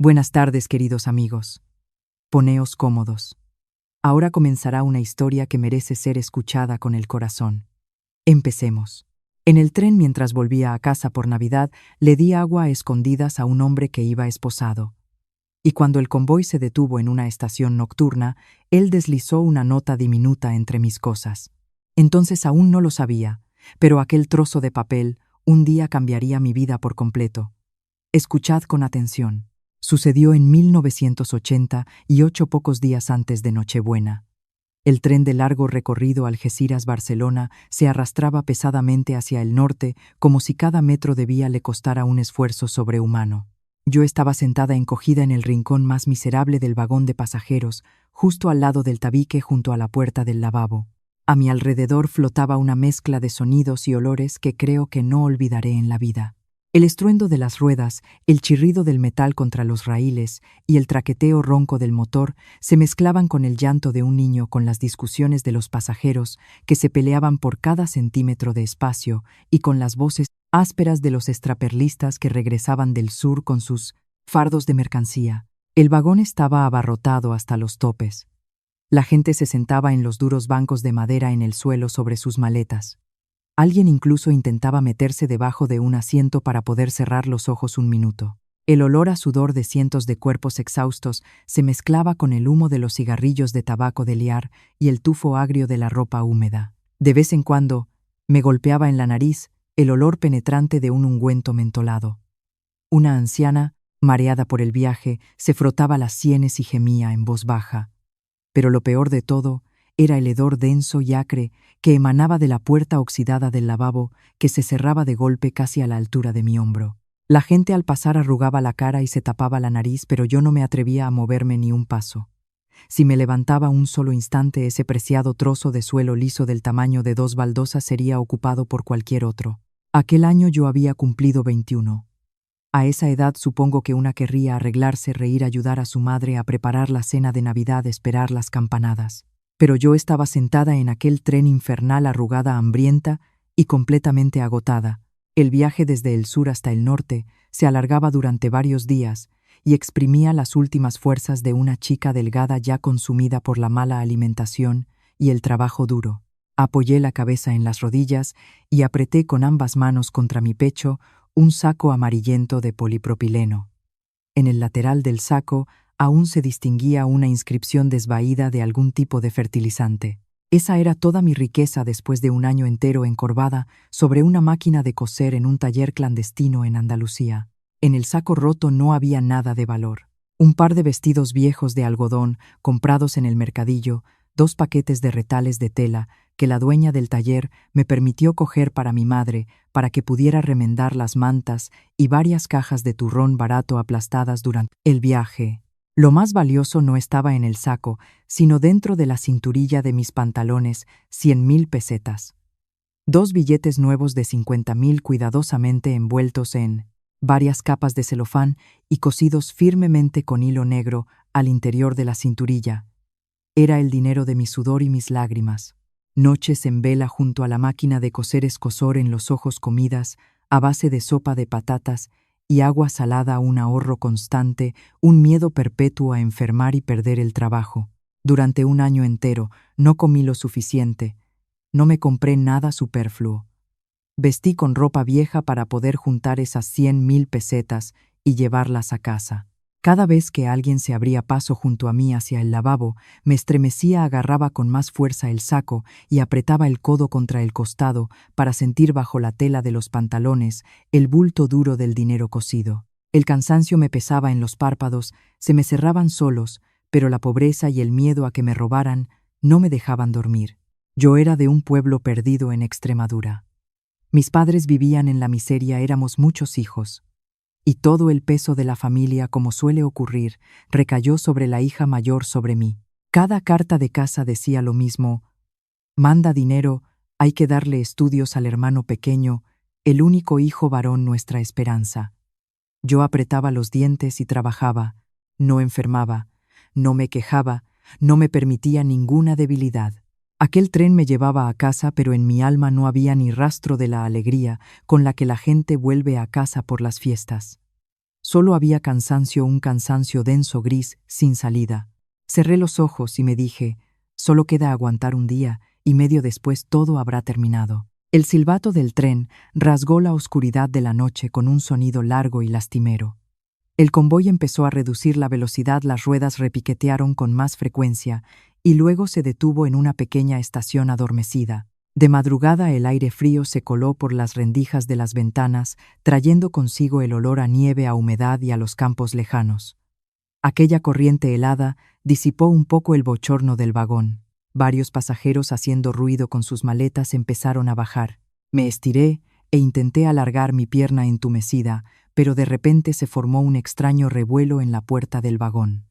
Buenas tardes, queridos amigos. Poneos cómodos. Ahora comenzará una historia que merece ser escuchada con el corazón. Empecemos. En el tren, mientras volvía a casa por Navidad, le di agua a escondidas a un hombre que iba esposado. Y cuando el convoy se detuvo en una estación nocturna, él deslizó una nota diminuta entre mis cosas. Entonces aún no lo sabía, pero aquel trozo de papel un día cambiaría mi vida por completo. Escuchad con atención. Sucedió en 1980 y 8 pocos días antes de Nochebuena. El tren de largo recorrido Algeciras-Barcelona se arrastraba pesadamente hacia el norte, como si cada metro de vía le costara un esfuerzo sobrehumano. Yo estaba sentada encogida en el rincón más miserable del vagón de pasajeros, justo al lado del tabique junto a la puerta del lavabo. A mi alrededor flotaba una mezcla de sonidos y olores que creo que no olvidaré en la vida. El estruendo de las ruedas, el chirrido del metal contra los raíles y el traqueteo ronco del motor se mezclaban con el llanto de un niño, con las discusiones de los pasajeros que se peleaban por cada centímetro de espacio y con las voces ásperas de los extraperlistas que regresaban del sur con sus fardos de mercancía. El vagón estaba abarrotado hasta los topes. La gente se sentaba en los duros bancos de madera en el suelo sobre sus maletas. Alguien incluso intentaba meterse debajo de un asiento para poder cerrar los ojos un minuto. El olor a sudor de cientos de cuerpos exhaustos se mezclaba con el humo de los cigarrillos de tabaco de liar y el tufo agrio de la ropa húmeda. De vez en cuando, me golpeaba en la nariz el olor penetrante de un ungüento mentolado. Una anciana, mareada por el viaje, se frotaba las sienes y gemía en voz baja. Pero lo peor de todo era el hedor denso y acre que emanaba de la puerta oxidada del lavabo, que se cerraba de golpe casi a la altura de mi hombro. La gente al pasar arrugaba la cara y se tapaba la nariz, pero yo no me atrevía a moverme ni un paso. Si me levantaba un solo instante, ese preciado trozo de suelo liso del tamaño de 2 baldosas sería ocupado por cualquier otro. Aquel año yo había cumplido 21. A esa edad supongo que una querría arreglarse, reír, ayudar a su madre a preparar la cena de Navidad, esperar las campanadas. Pero yo estaba sentada en aquel tren infernal, arrugada, hambrienta y completamente agotada. El viaje desde el sur hasta el norte se alargaba durante varios días y exprimía las últimas fuerzas de una chica delgada ya consumida por la mala alimentación y el trabajo duro. Apoyé la cabeza en las rodillas y apreté con ambas manos contra mi pecho un saco amarillento de polipropileno. En el lateral del saco aún se distinguía una inscripción desvaída de algún tipo de fertilizante. Esa era toda mi riqueza después de un año entero encorvada sobre una máquina de coser en un taller clandestino en Andalucía. En el saco roto no había nada de valor. Un par de vestidos viejos de algodón comprados en el mercadillo, 2 paquetes de retales de tela que la dueña del taller me permitió coger para mi madre para que pudiera remendar las mantas, y varias cajas de turrón barato aplastadas durante el viaje. Lo más valioso no estaba en el saco, sino dentro de la cinturilla de mis pantalones, 100.000 pesetas. 2 billetes nuevos de 50.000 cuidadosamente envueltos en varias capas de celofán y cosidos firmemente con hilo negro al interior de la cinturilla. Era el dinero de mi sudor y mis lágrimas. Noches en vela junto a la máquina de coser, escozor en los ojos, comidas a base de sopa de patatas y agua salada, un ahorro constante, un miedo perpetuo a enfermar y perder el trabajo. Durante un año entero no comí lo suficiente, no me compré nada superfluo. Vestí con ropa vieja para poder juntar esas 100.000 pesetas y llevarlas a casa. Cada vez que alguien se abría paso junto a mí hacia el lavabo, me estremecía, agarraba con más fuerza el saco y apretaba el codo contra el costado para sentir bajo la tela de los pantalones el bulto duro del dinero cosido. El cansancio me pesaba en los párpados, se me cerraban solos, pero la pobreza y el miedo a que me robaran no me dejaban dormir. Yo era de un pueblo perdido en Extremadura. Mis padres vivían en la miseria, éramos muchos hijos. Y todo el peso de la familia, como suele ocurrir, recayó sobre la hija mayor, sobre mí. Cada carta de casa decía lo mismo: manda dinero, hay que darle estudios al hermano pequeño, el único hijo varón, nuestra esperanza. Yo apretaba los dientes y trabajaba, no enfermaba, no me quejaba, no me permitía ninguna debilidad. Aquel tren me llevaba a casa, pero en mi alma no había ni rastro de la alegría con la que la gente vuelve a casa por las fiestas. Solo había cansancio, un cansancio denso gris, sin salida. Cerré los ojos y me dije, solo queda aguantar un día, y medio después todo habrá terminado. El silbato del tren rasgó la oscuridad de la noche con un sonido largo y lastimero. El convoy empezó a reducir la velocidad, las ruedas repiquetearon con más frecuencia y luego se detuvo en una pequeña estación adormecida. De madrugada el aire frío se coló por las rendijas de las ventanas, trayendo consigo el olor a nieve, a humedad y a los campos lejanos. Aquella corriente helada disipó un poco el bochorno del vagón. Varios pasajeros, haciendo ruido con sus maletas, empezaron a bajar. Me estiré e intenté alargar mi pierna entumecida, pero de repente se formó un extraño revuelo en la puerta del vagón.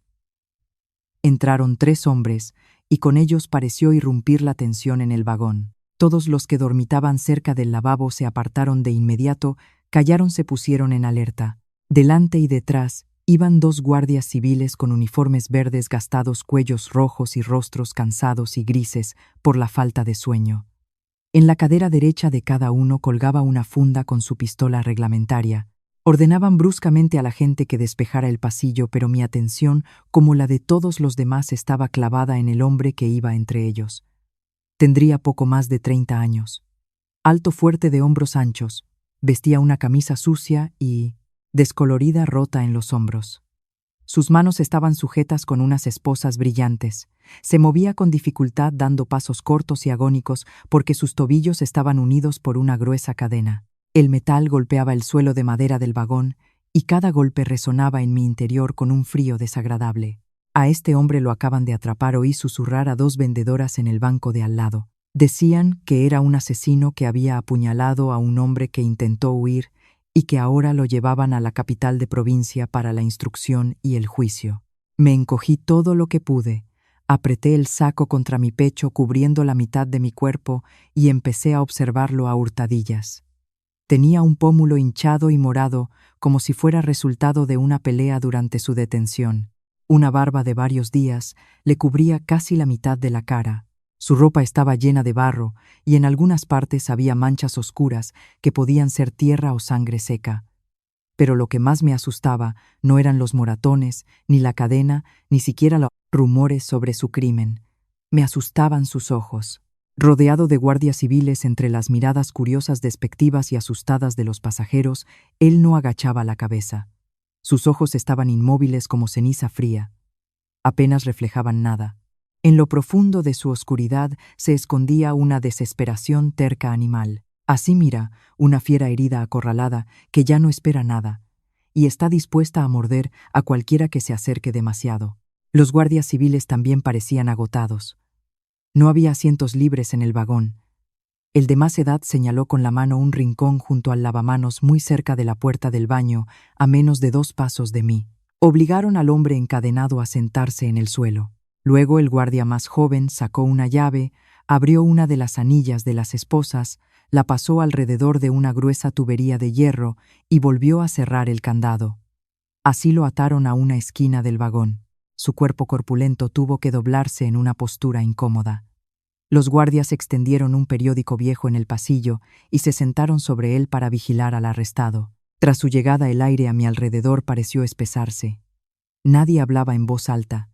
Entraron 3 hombres, y con ellos pareció irrumpir la tensión en el vagón. Todos los que dormitaban cerca del lavabo se apartaron de inmediato, callaron, se pusieron en alerta. Delante y detrás iban 2 guardias civiles con uniformes verdes gastados, cuellos rojos y rostros cansados y grises por la falta de sueño. En la cadera derecha de cada uno colgaba una funda con su pistola reglamentaria. Ordenaban bruscamente a la gente que despejara el pasillo, pero mi atención, como la de todos los demás, estaba clavada en el hombre que iba entre ellos. Tendría poco más de 30 años. Alto, fuerte, de hombros anchos. Vestía una camisa sucia y descolorida, rota en los hombros. Sus manos estaban sujetas con unas esposas brillantes. Se movía con dificultad, dando pasos cortos y agónicos, porque sus tobillos estaban unidos por una gruesa cadena. El metal golpeaba el suelo de madera del vagón, y cada golpe resonaba en mi interior con un frío desagradable. A este hombre lo acaban de atrapar, oí susurrar a 2 vendedoras en el banco de al lado. Decían que era un asesino que había apuñalado a un hombre que intentó huir y que ahora lo llevaban a la capital de provincia para la instrucción y el juicio. Me encogí todo lo que pude, apreté el saco contra mi pecho cubriendo la mitad de mi cuerpo y empecé a observarlo a hurtadillas. Tenía un pómulo hinchado y morado, como si fuera resultado de una pelea durante su detención. Una barba de varios días le cubría casi la mitad de la cara. Su ropa estaba llena de barro y en algunas partes había manchas oscuras que podían ser tierra o sangre seca. Pero lo que más me asustaba no eran los moratones, ni la cadena, ni siquiera los rumores sobre su crimen. Me asustaban sus ojos. Rodeado de guardias civiles, entre las miradas curiosas, despectivas y asustadas de los pasajeros, él no agachaba la cabeza. Sus ojos estaban inmóviles como ceniza fría. Apenas reflejaban nada. En lo profundo de su oscuridad se escondía una desesperación terca animal. Así mira una fiera herida, acorralada, que ya no espera nada, y está dispuesta a morder a cualquiera que se acerque demasiado. Los guardias civiles también parecían agotados. No había asientos libres en el vagón. El de más edad señaló con la mano un rincón junto al lavamanos muy cerca de la puerta del baño, a menos de 2 pasos de mí. Obligaron al hombre encadenado a sentarse en el suelo. Luego el guardia más joven sacó una llave, abrió una de las anillas de las esposas, la pasó alrededor de una gruesa tubería de hierro y volvió a cerrar el candado. Así lo ataron a una esquina del vagón. Su cuerpo corpulento tuvo que doblarse en una postura incómoda. Los guardias extendieron un periódico viejo en el pasillo y se sentaron sobre él para vigilar al arrestado. Tras su llegada, el aire a mi alrededor pareció espesarse. Nadie hablaba en voz alta.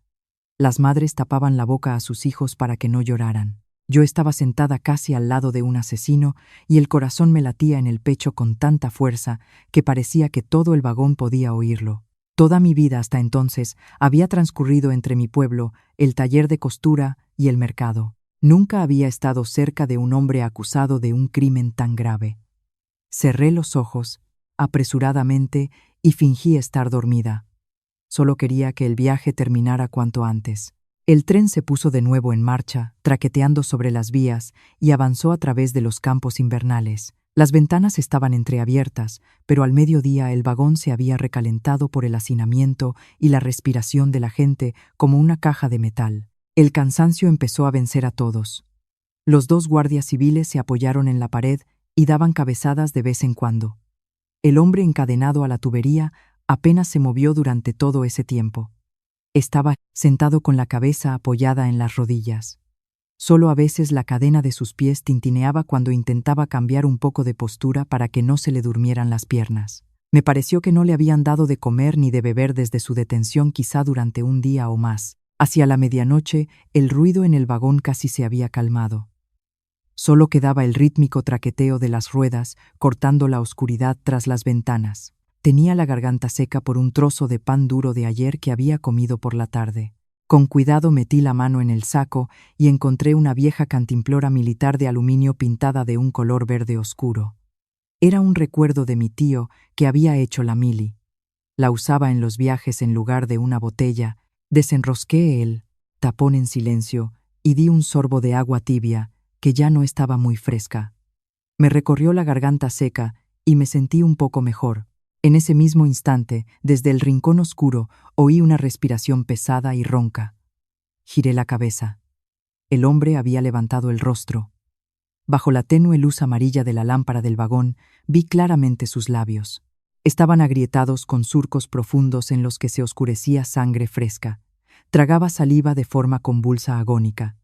Las madres tapaban la boca a sus hijos para que no lloraran. Yo estaba sentada casi al lado de un asesino y el corazón me latía en el pecho con tanta fuerza que parecía que todo el vagón podía oírlo. Toda mi vida hasta entonces había transcurrido entre mi pueblo, el taller de costura y el mercado. Nunca había estado cerca de un hombre acusado de un crimen tan grave. Cerré los ojos apresuradamente y fingí estar dormida. Solo quería que el viaje terminara cuanto antes. El tren se puso de nuevo en marcha, traqueteando sobre las vías, y avanzó a través de los campos invernales. Las ventanas estaban entreabiertas, pero al mediodía el vagón se había recalentado por el hacinamiento y la respiración de la gente como una caja de metal. El cansancio empezó a vencer a todos. Los 2 guardias civiles se apoyaron en la pared y daban cabezadas de vez en cuando. El hombre encadenado a la tubería apenas se movió durante todo ese tiempo. Estaba sentado con la cabeza apoyada en las rodillas. Solo a veces la cadena de sus pies tintineaba cuando intentaba cambiar un poco de postura para que no se le durmieran las piernas. Me pareció que no le habían dado de comer ni de beber desde su detención, quizá durante un día o más. Hacia la medianoche, el ruido en el vagón casi se había calmado. Solo quedaba el rítmico traqueteo de las ruedas cortando la oscuridad tras las ventanas. Tenía la garganta seca por un trozo de pan duro de ayer que había comido por la tarde. Con cuidado metí la mano en el saco y encontré una vieja cantimplora militar de aluminio pintada de un color verde oscuro. Era un recuerdo de mi tío que había hecho la mili. La usaba en los viajes en lugar de una botella. Desenrosqué el tapón en silencio y di un sorbo de agua tibia que ya no estaba muy fresca. Me recorrió la garganta seca y me sentí un poco mejor. En ese mismo instante, desde el rincón oscuro, oí una respiración pesada y ronca. Giré la cabeza. El hombre había levantado el rostro. Bajo la tenue luz amarilla de la lámpara del vagón, vi claramente sus labios. Estaban agrietados con surcos profundos en los que se oscurecía sangre fresca. Tragaba saliva de forma convulsa agónica.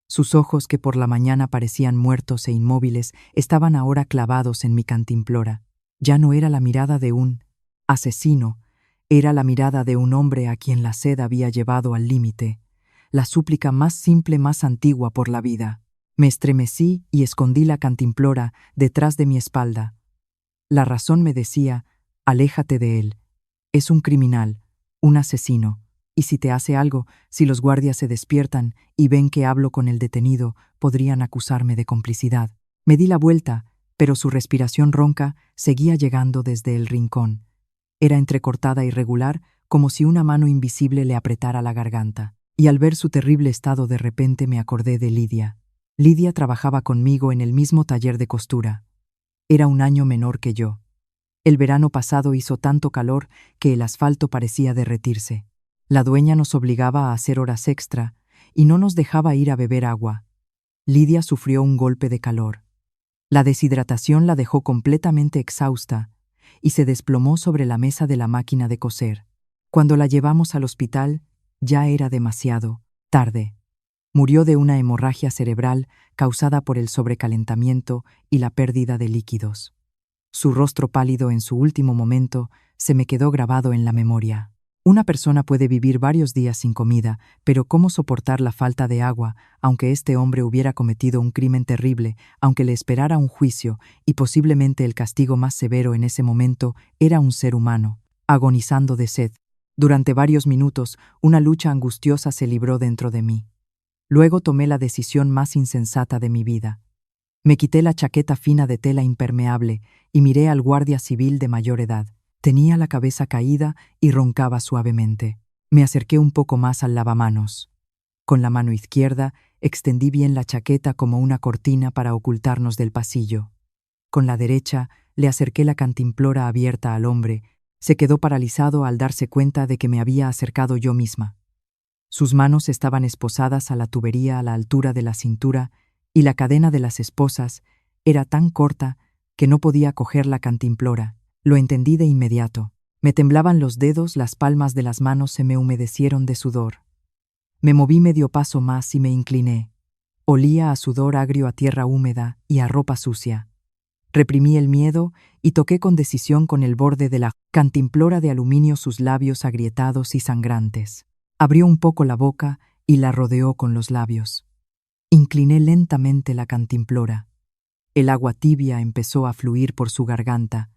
Sus ojos, que por la mañana parecían muertos e inmóviles, estaban ahora clavados en mi cantimplora. Ya no era la mirada de un asesino, era la mirada de un hombre a quien la sed había llevado al límite, la súplica más simple, más antigua por la vida. Me estremecí y escondí la cantimplora detrás de mi espalda. La razón me decía, aléjate de él. Es un criminal, un asesino, y si te hace algo, si los guardias se despiertan y ven que hablo con el detenido, podrían acusarme de complicidad. Me di la vuelta, pero su respiración ronca seguía llegando desde el rincón. Era entrecortada y regular, como si una mano invisible le apretara la garganta. Y al ver su terrible estado de repente me acordé de Lidia. Lidia trabajaba conmigo en el mismo taller de costura. Era un año menor que yo. El verano pasado hizo tanto calor que el asfalto parecía derretirse. La dueña nos obligaba a hacer horas extra y no nos dejaba ir a beber agua. Lidia sufrió un golpe de calor. La deshidratación la dejó completamente exhausta y se desplomó sobre la mesa de la máquina de coser. Cuando la llevamos al hospital, ya era demasiado tarde. Murió de una hemorragia cerebral causada por el sobrecalentamiento y la pérdida de líquidos. Su rostro pálido en su último momento se me quedó grabado en la memoria. Una persona puede vivir varios días sin comida, pero ¿cómo soportar la falta de agua, aunque este hombre hubiera cometido un crimen terrible, aunque le esperara un juicio y posiblemente el castigo más severo en ese momento era un ser humano, agonizando de sed? Durante varios minutos, una lucha angustiosa se libró dentro de mí. Luego tomé la decisión más insensata de mi vida. Me quité la chaqueta fina de tela impermeable y miré al guardia civil de mayor edad. Tenía la cabeza caída y roncaba suavemente. Me acerqué un poco más al lavamanos. Con la mano izquierda, extendí bien la chaqueta como una cortina para ocultarnos del pasillo. Con la derecha, le acerqué la cantimplora abierta al hombre. Se quedó paralizado al darse cuenta de que me había acercado yo misma. Sus manos estaban esposadas a la tubería a la altura de la cintura y la cadena de las esposas era tan corta que no podía coger la cantimplora. Lo entendí de inmediato. Me temblaban los dedos, las palmas de las manos se me humedecieron de sudor. Me moví medio paso más y me incliné. Olía a sudor agrio, a tierra húmeda y a ropa sucia. Reprimí el miedo y toqué con decisión con el borde de la cantimplora de aluminio sus labios agrietados y sangrantes. Abrió un poco la boca y la rodeó con los labios. Incliné lentamente la cantimplora. El agua tibia empezó a fluir por su garganta.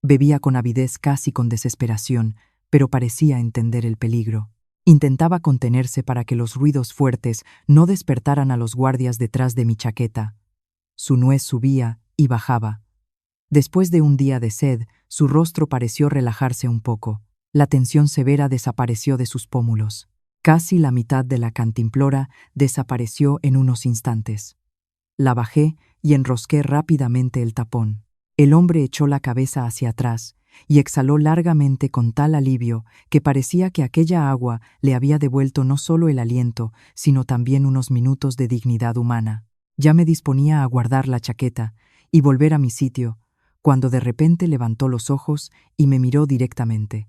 Bebía con avidez, casi con desesperación, pero parecía entender el peligro. Intentaba contenerse para que los ruidos fuertes no despertaran a los guardias detrás de mi chaqueta. Su nuez subía y bajaba. Después de un día de sed, su rostro pareció relajarse un poco. La tensión severa desapareció de sus pómulos. Casi la mitad de la cantimplora desapareció en unos instantes. La bajé y enrosqué rápidamente el tapón. El hombre echó la cabeza hacia atrás y exhaló largamente con tal alivio que parecía que aquella agua le había devuelto no solo el aliento, sino también unos minutos de dignidad humana. Ya me disponía a guardar la chaqueta y volver a mi sitio, cuando de repente levantó los ojos y me miró directamente.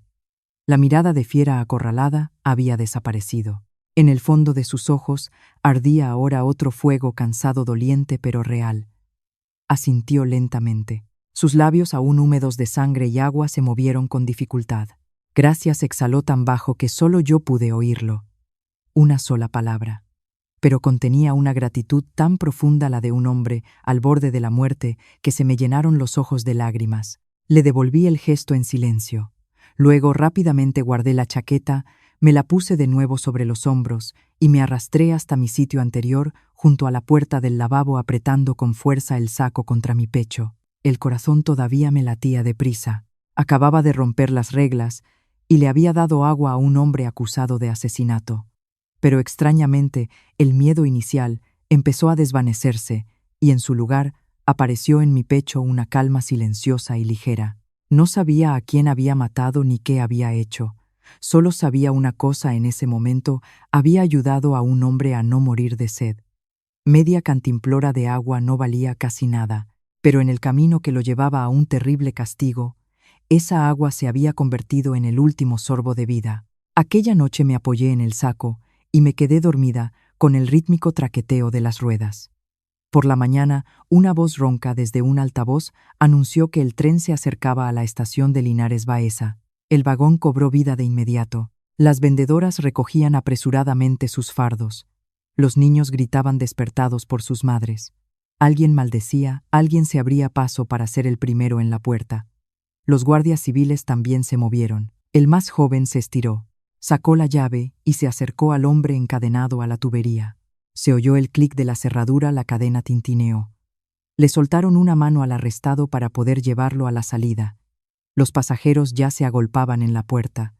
La mirada de fiera acorralada había desaparecido. En el fondo de sus ojos ardía ahora otro fuego cansado, doliente pero real. Asintió lentamente. Sus labios, aún húmedos de sangre y agua, se movieron con dificultad. Gracias exhaló tan bajo que solo yo pude oírlo. Una sola palabra. Pero contenía una gratitud tan profunda, la de un hombre al borde de la muerte, que se me llenaron los ojos de lágrimas. Le devolví el gesto en silencio. Luego rápidamente guardé la chaqueta, me la puse de nuevo sobre los hombros y me arrastré hasta mi sitio anterior, junto a la puerta del lavabo, apretando con fuerza el saco contra mi pecho. El corazón todavía me latía deprisa. Acababa de romper las reglas y le había dado agua a un hombre acusado de asesinato. Pero extrañamente, el miedo inicial empezó a desvanecerse y en su lugar apareció en mi pecho una calma silenciosa y ligera. No sabía a quién había matado ni qué había hecho. Solo sabía una cosa: en ese momento había ayudado a un hombre a no morir de sed. Media cantimplora de agua no valía casi nada, pero en el camino que lo llevaba a un terrible castigo, esa agua se había convertido en el último sorbo de vida. Aquella noche me apoyé en el saco y me quedé dormida con el rítmico traqueteo de las ruedas. Por la mañana, una voz ronca desde un altavoz anunció que el tren se acercaba a la estación de Linares Baeza. El vagón cobró vida de inmediato. Las vendedoras recogían apresuradamente sus fardos. Los niños gritaban despertados por sus madres. Alguien maldecía, alguien se abría paso para ser el primero en la puerta. Los guardias civiles también se movieron. El más joven se estiró, sacó la llave y se acercó al hombre encadenado a la tubería. Se oyó el clic de la cerradura, la cadena tintineó. Le soltaron una mano al arrestado para poder llevarlo a la salida. Los pasajeros ya se agolpaban en la puerta.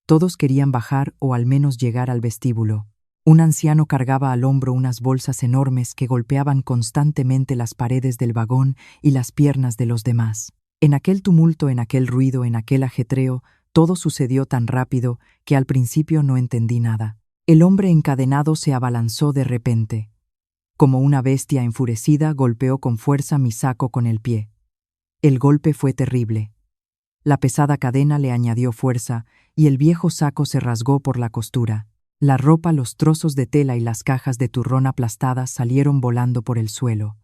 Todos querían bajar o al menos llegar al vestíbulo. Un anciano cargaba al hombro unas bolsas enormes que golpeaban constantemente las paredes del vagón y las piernas de los demás. En aquel tumulto, en aquel ruido, en aquel ajetreo, todo sucedió tan rápido que al principio no entendí nada. El hombre encadenado se abalanzó de repente. Como una bestia enfurecida, golpeó con fuerza mi saco con el pie. El golpe fue terrible. La pesada cadena le añadió fuerza y el viejo saco se rasgó por la costura. La ropa, los trozos de tela y las cajas de turrón aplastadas salieron volando por el suelo.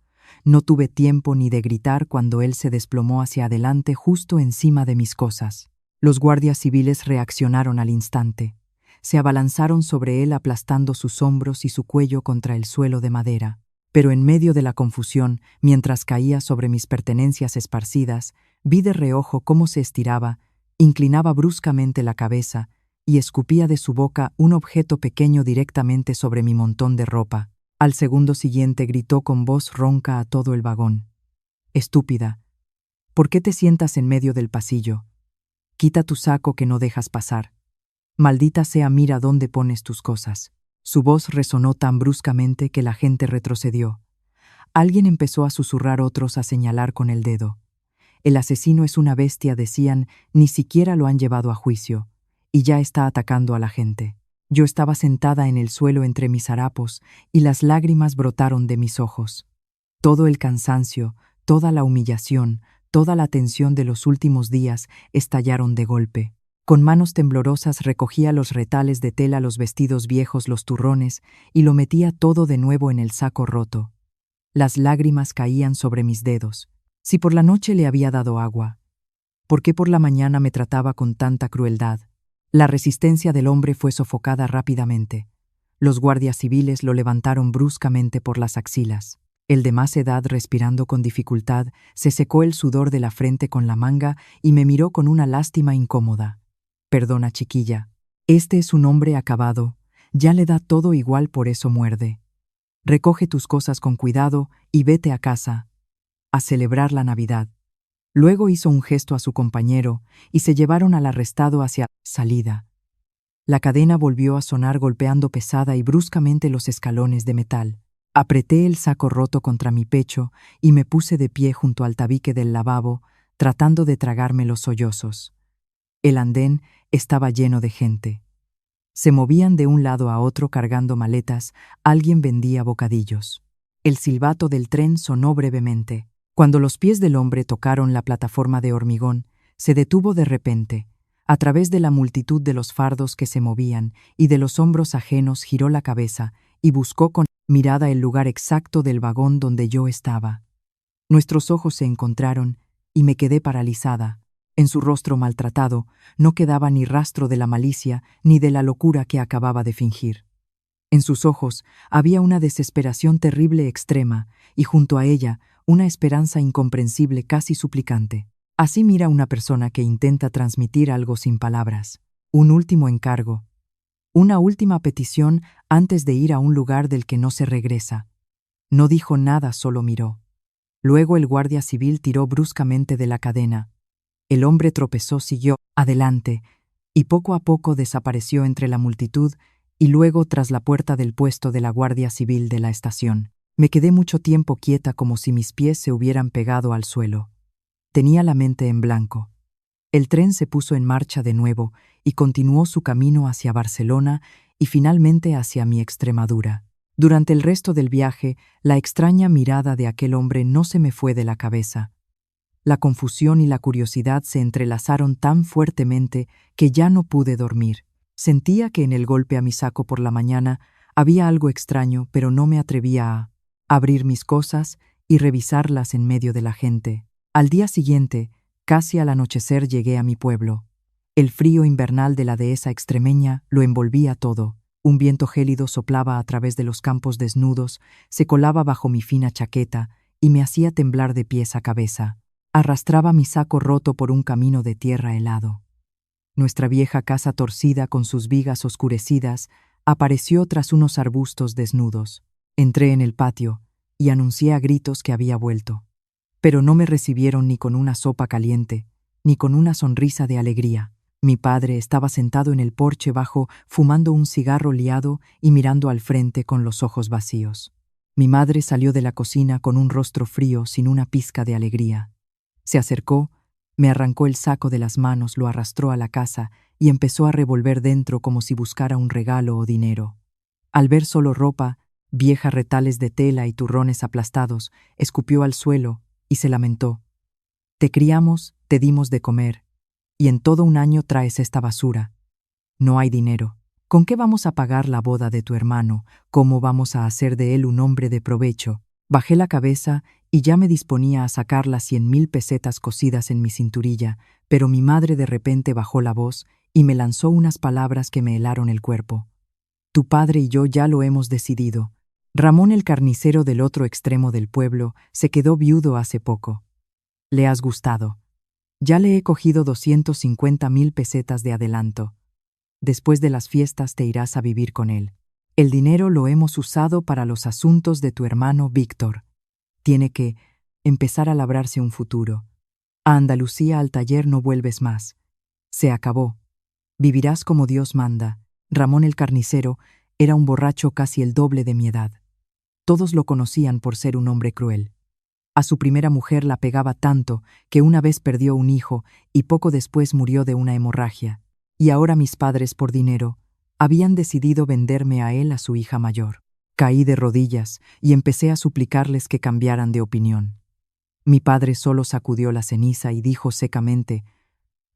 No tuve tiempo ni de gritar cuando él se desplomó hacia adelante justo encima de mis cosas. Los guardias civiles reaccionaron al instante. Se abalanzaron sobre él aplastando sus hombros y su cuello contra el suelo de madera. Pero en medio de la confusión, mientras caía sobre mis pertenencias esparcidas, vi de reojo cómo se estiraba, inclinaba bruscamente la cabeza y escupía de su boca un objeto pequeño directamente sobre mi montón de ropa. Al segundo siguiente gritó con voz ronca a todo el vagón: «Estúpida, ¿por qué te sientas en medio del pasillo? Quita tu saco que no dejas pasar. Maldita sea, mira dónde pones tus cosas». Su voz resonó tan bruscamente que la gente retrocedió. Alguien empezó a susurrar, otros a señalar con el dedo. El asesino es una bestia, decían, ni siquiera lo han llevado a juicio, y ya está atacando a la gente. Yo estaba sentada en el suelo entre mis harapos y las lágrimas brotaron de mis ojos. Todo el cansancio, toda la humillación, toda la tensión de los últimos días estallaron de golpe. Con manos temblorosas recogía los retales de tela, los vestidos viejos, los turrones, y lo metía todo de nuevo en el saco roto. Las lágrimas caían sobre mis dedos. Si por la noche le había dado agua, ¿por qué por la mañana me trataba con tanta crueldad? La resistencia del hombre fue sofocada rápidamente. Los guardias civiles lo levantaron bruscamente por las axilas. El de más edad, respirando con dificultad, se secó el sudor de la frente con la manga y me miró con una lástima incómoda. «Perdona, chiquilla. Este es un hombre acabado. Ya le da todo igual, por eso muerde. Recoge tus cosas con cuidado y vete a casa, a celebrar la Navidad». Luego hizo un gesto a su compañero y se llevaron al arrestado hacia salida. La cadena volvió a sonar golpeando pesada y bruscamente los escalones de metal. Apreté el saco roto contra mi pecho y me puse de pie junto al tabique del lavabo, tratando de tragarme los sollozos. El andén estaba lleno de gente. Se movían de un lado a otro cargando maletas, alguien vendía bocadillos. El silbato del tren sonó brevemente. Cuando los pies del hombre tocaron la plataforma de hormigón, se detuvo de repente. A través de la multitud de los fardos que se movían y de los hombros ajenos giró la cabeza y buscó con mirada el lugar exacto del vagón donde yo estaba. Nuestros ojos se encontraron y me quedé paralizada. En su rostro maltratado no quedaba ni rastro de la malicia ni de la locura que acababa de fingir. En sus ojos había una desesperación terrible extrema y junto a ella una esperanza incomprensible casi suplicante. Así mira una persona que intenta transmitir algo sin palabras. Un último encargo. Una última petición antes de ir a un lugar del que no se regresa. No dijo nada, solo miró. Luego el guardia civil tiró bruscamente de la cadena. El hombre tropezó, siguió adelante, y poco a poco desapareció entre la multitud y luego tras la puerta del puesto de la Guardia Civil de la estación. Me quedé mucho tiempo quieta como si mis pies se hubieran pegado al suelo. Tenía la mente en blanco. El tren se puso en marcha de nuevo y continuó su camino hacia Barcelona y finalmente hacia mi Extremadura. Durante el resto del viaje, la extraña mirada de aquel hombre no se me fue de la cabeza. La confusión y la curiosidad se entrelazaron tan fuertemente que ya no pude dormir. Sentía que en el golpe a mi saco por la mañana había algo extraño, pero no me atrevía a abrir mis cosas y revisarlas en medio de la gente. Al día siguiente, casi al anochecer, llegué a mi pueblo. El frío invernal de la dehesa extremeña lo envolvía todo. Un viento gélido soplaba a través de los campos desnudos, se colaba bajo mi fina chaqueta y me hacía temblar de pies a cabeza. Arrastraba mi saco roto por un camino de tierra helado. Nuestra vieja casa torcida con sus vigas oscurecidas apareció tras unos arbustos desnudos. Entré en el patio y anuncié a gritos que había vuelto. Pero no me recibieron ni con una sopa caliente, ni con una sonrisa de alegría. Mi padre estaba sentado en el porche bajo, fumando un cigarro liado y mirando al frente con los ojos vacíos. Mi madre salió de la cocina con un rostro frío, sin una pizca de alegría. Se acercó, me arrancó el saco de las manos, lo arrastró a la casa y empezó a revolver dentro como si buscara un regalo o dinero. Al ver solo ropa, viejas retales de tela y turrones aplastados, escupió al suelo y se lamentó. Te criamos, te dimos de comer, y en todo un año traes esta basura. No hay dinero. ¿Con qué vamos a pagar la boda de tu hermano? ¿Cómo vamos a hacer de él un hombre de provecho? Bajé la cabeza y ya me disponía a sacar las 100.000 pesetas cosidas en mi cinturilla, pero mi madre de repente bajó la voz y me lanzó unas palabras que me helaron el cuerpo. Tu padre y yo ya lo hemos decidido. Ramón, el carnicero del otro extremo del pueblo, se quedó viudo hace poco. Le has gustado. Ya le he cogido 250.000 pesetas de adelanto. Después de las fiestas te irás a vivir con él. El dinero lo hemos usado para los asuntos de tu hermano Víctor. Tiene que empezar a labrarse un futuro. A Andalucía, al taller, no vuelves más. Se acabó. Vivirás como Dios manda. Ramón el carnicero era un borracho casi el doble de mi edad. Todos lo conocían por ser un hombre cruel. A su primera mujer la pegaba tanto que una vez perdió un hijo y poco después murió de una hemorragia. Y ahora mis padres, por dinero, habían decidido venderme a él, a su hija mayor. Caí de rodillas y empecé a suplicarles que cambiaran de opinión. Mi padre solo sacudió la ceniza y dijo secamente: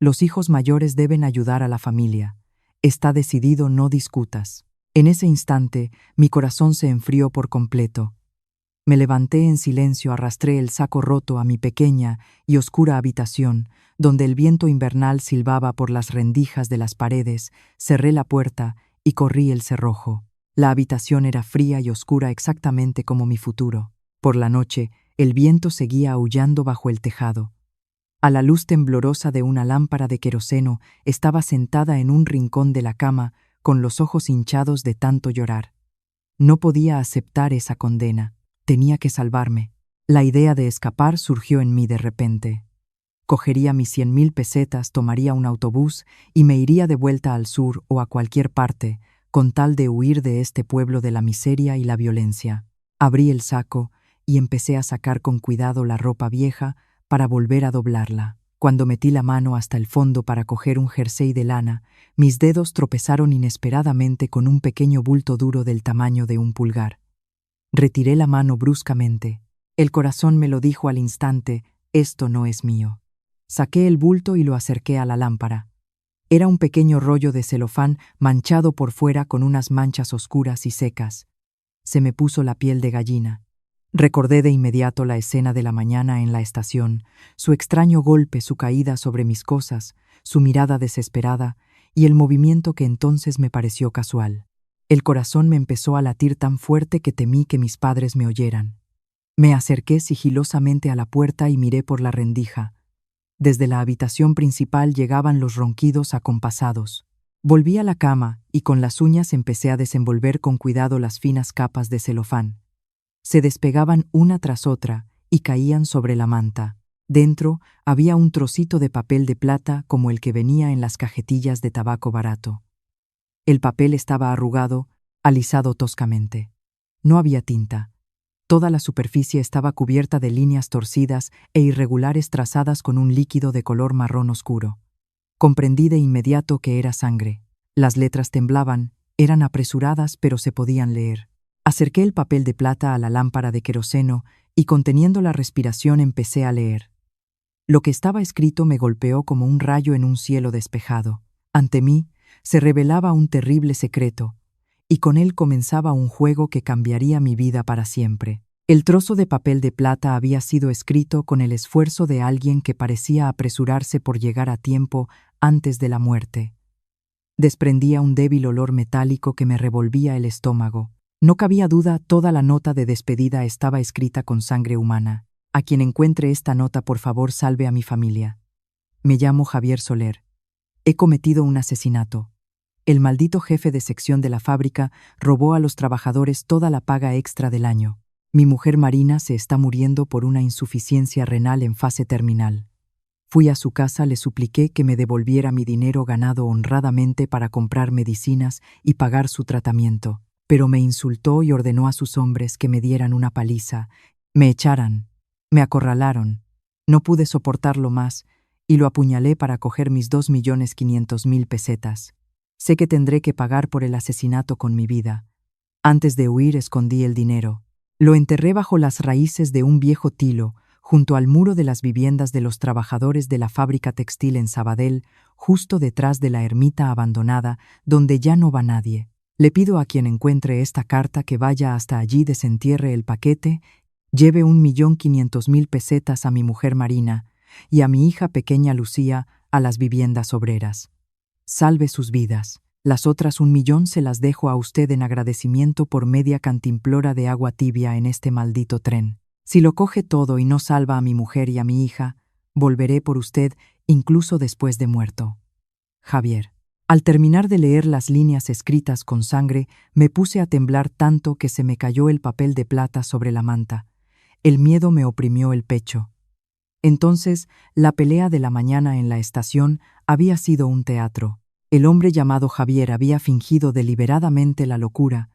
los hijos mayores deben ayudar a la familia. Está decidido, no discutas. En ese instante, mi corazón se enfrió por completo. Me levanté en silencio, arrastré el saco roto a mi pequeña y oscura habitación, donde el viento invernal silbaba por las rendijas de las paredes, cerré la puerta y corrí el cerrojo. La habitación era fría y oscura, exactamente como mi futuro. Por la noche, el viento seguía aullando bajo el tejado. A la luz temblorosa de una lámpara de queroseno, estaba sentada en un rincón de la cama, con los ojos hinchados de tanto llorar. No podía aceptar esa condena. Tenía que salvarme. La idea de escapar surgió en mí de repente. Cogería mis 100.000 pesetas, tomaría un autobús y me iría de vuelta al sur o a cualquier parte, con tal de huir de este pueblo de la miseria y la violencia. Abrí el saco y empecé a sacar con cuidado la ropa vieja para volver a doblarla. Cuando metí la mano hasta el fondo para coger un jersey de lana, mis dedos tropezaron inesperadamente con un pequeño bulto duro del tamaño de un pulgar. Retiré la mano bruscamente. El corazón me lo dijo al instante: esto no es mío. Saqué el bulto y lo acerqué a la lámpara. Era un pequeño rollo de celofán manchado por fuera con unas manchas oscuras y secas. Se me puso la piel de gallina. Recordé de inmediato la escena de la mañana en la estación, su extraño golpe, su caída sobre mis cosas, su mirada desesperada y el movimiento que entonces me pareció casual. El corazón me empezó a latir tan fuerte que temí que mis padres me oyeran. Me acerqué sigilosamente a la puerta y miré por la rendija. Desde la habitación principal llegaban los ronquidos acompasados. Volví a la cama y con las uñas empecé a desenvolver con cuidado las finas capas de celofán. Se despegaban una tras otra y caían sobre la manta. Dentro había un trocito de papel de plata como el que venía en las cajetillas de tabaco barato. El papel estaba arrugado, alisado toscamente. No había tinta. Toda la superficie estaba cubierta de líneas torcidas e irregulares trazadas con un líquido de color marrón oscuro. Comprendí de inmediato que era sangre. Las letras temblaban, eran apresuradas pero se podían leer. Acerqué el papel de plata a la lámpara de queroseno y conteniendo la respiración empecé a leer. Lo que estaba escrito me golpeó como un rayo en un cielo despejado. Ante mí se revelaba un terrible secreto, y con él comenzaba un juego que cambiaría mi vida para siempre. El trozo de papel de plata había sido escrito con el esfuerzo de alguien que parecía apresurarse por llegar a tiempo antes de la muerte. Desprendía un débil olor metálico que me revolvía el estómago. No cabía duda, toda la nota de despedida estaba escrita con sangre humana. A quien encuentre esta nota, por favor, salve a mi familia. Me llamo Javier Soler. He cometido un asesinato. El maldito jefe de sección de la fábrica robó a los trabajadores toda la paga extra del año. Mi mujer Marina se está muriendo por una insuficiencia renal en fase terminal. Fui a su casa, le supliqué que me devolviera mi dinero ganado honradamente para comprar medicinas y pagar su tratamiento, pero me insultó y ordenó a sus hombres que me dieran una paliza, me echaran, me acorralaron. No pude soportarlo más y lo apuñalé para coger mis 2.500.000 pesetas. Sé que tendré que pagar por el asesinato con mi vida. Antes de huir escondí el dinero. Lo enterré bajo las raíces de un viejo tilo, junto al muro de las viviendas de los trabajadores de la fábrica textil en Sabadell, justo detrás de la ermita abandonada, donde ya no va nadie. Le pido a quien encuentre esta carta que vaya hasta allí, desentierre el paquete, lleve 1.500.000 pesetas a mi mujer Marina y a mi hija pequeña Lucía a las viviendas obreras. Salve sus vidas. Las otras 1.000.000 se las dejo a usted en agradecimiento por media cantimplora de agua tibia en este maldito tren. Si lo coge todo y no salva a mi mujer y a mi hija, volveré por usted incluso después de muerto. Javier. Al terminar de leer las líneas escritas con sangre, me puse a temblar tanto que se me cayó el papel de plata sobre la manta. El miedo me oprimió el pecho. Entonces, la pelea de la mañana en la estación había sido un teatro. El hombre llamado Javier había fingido deliberadamente la locura.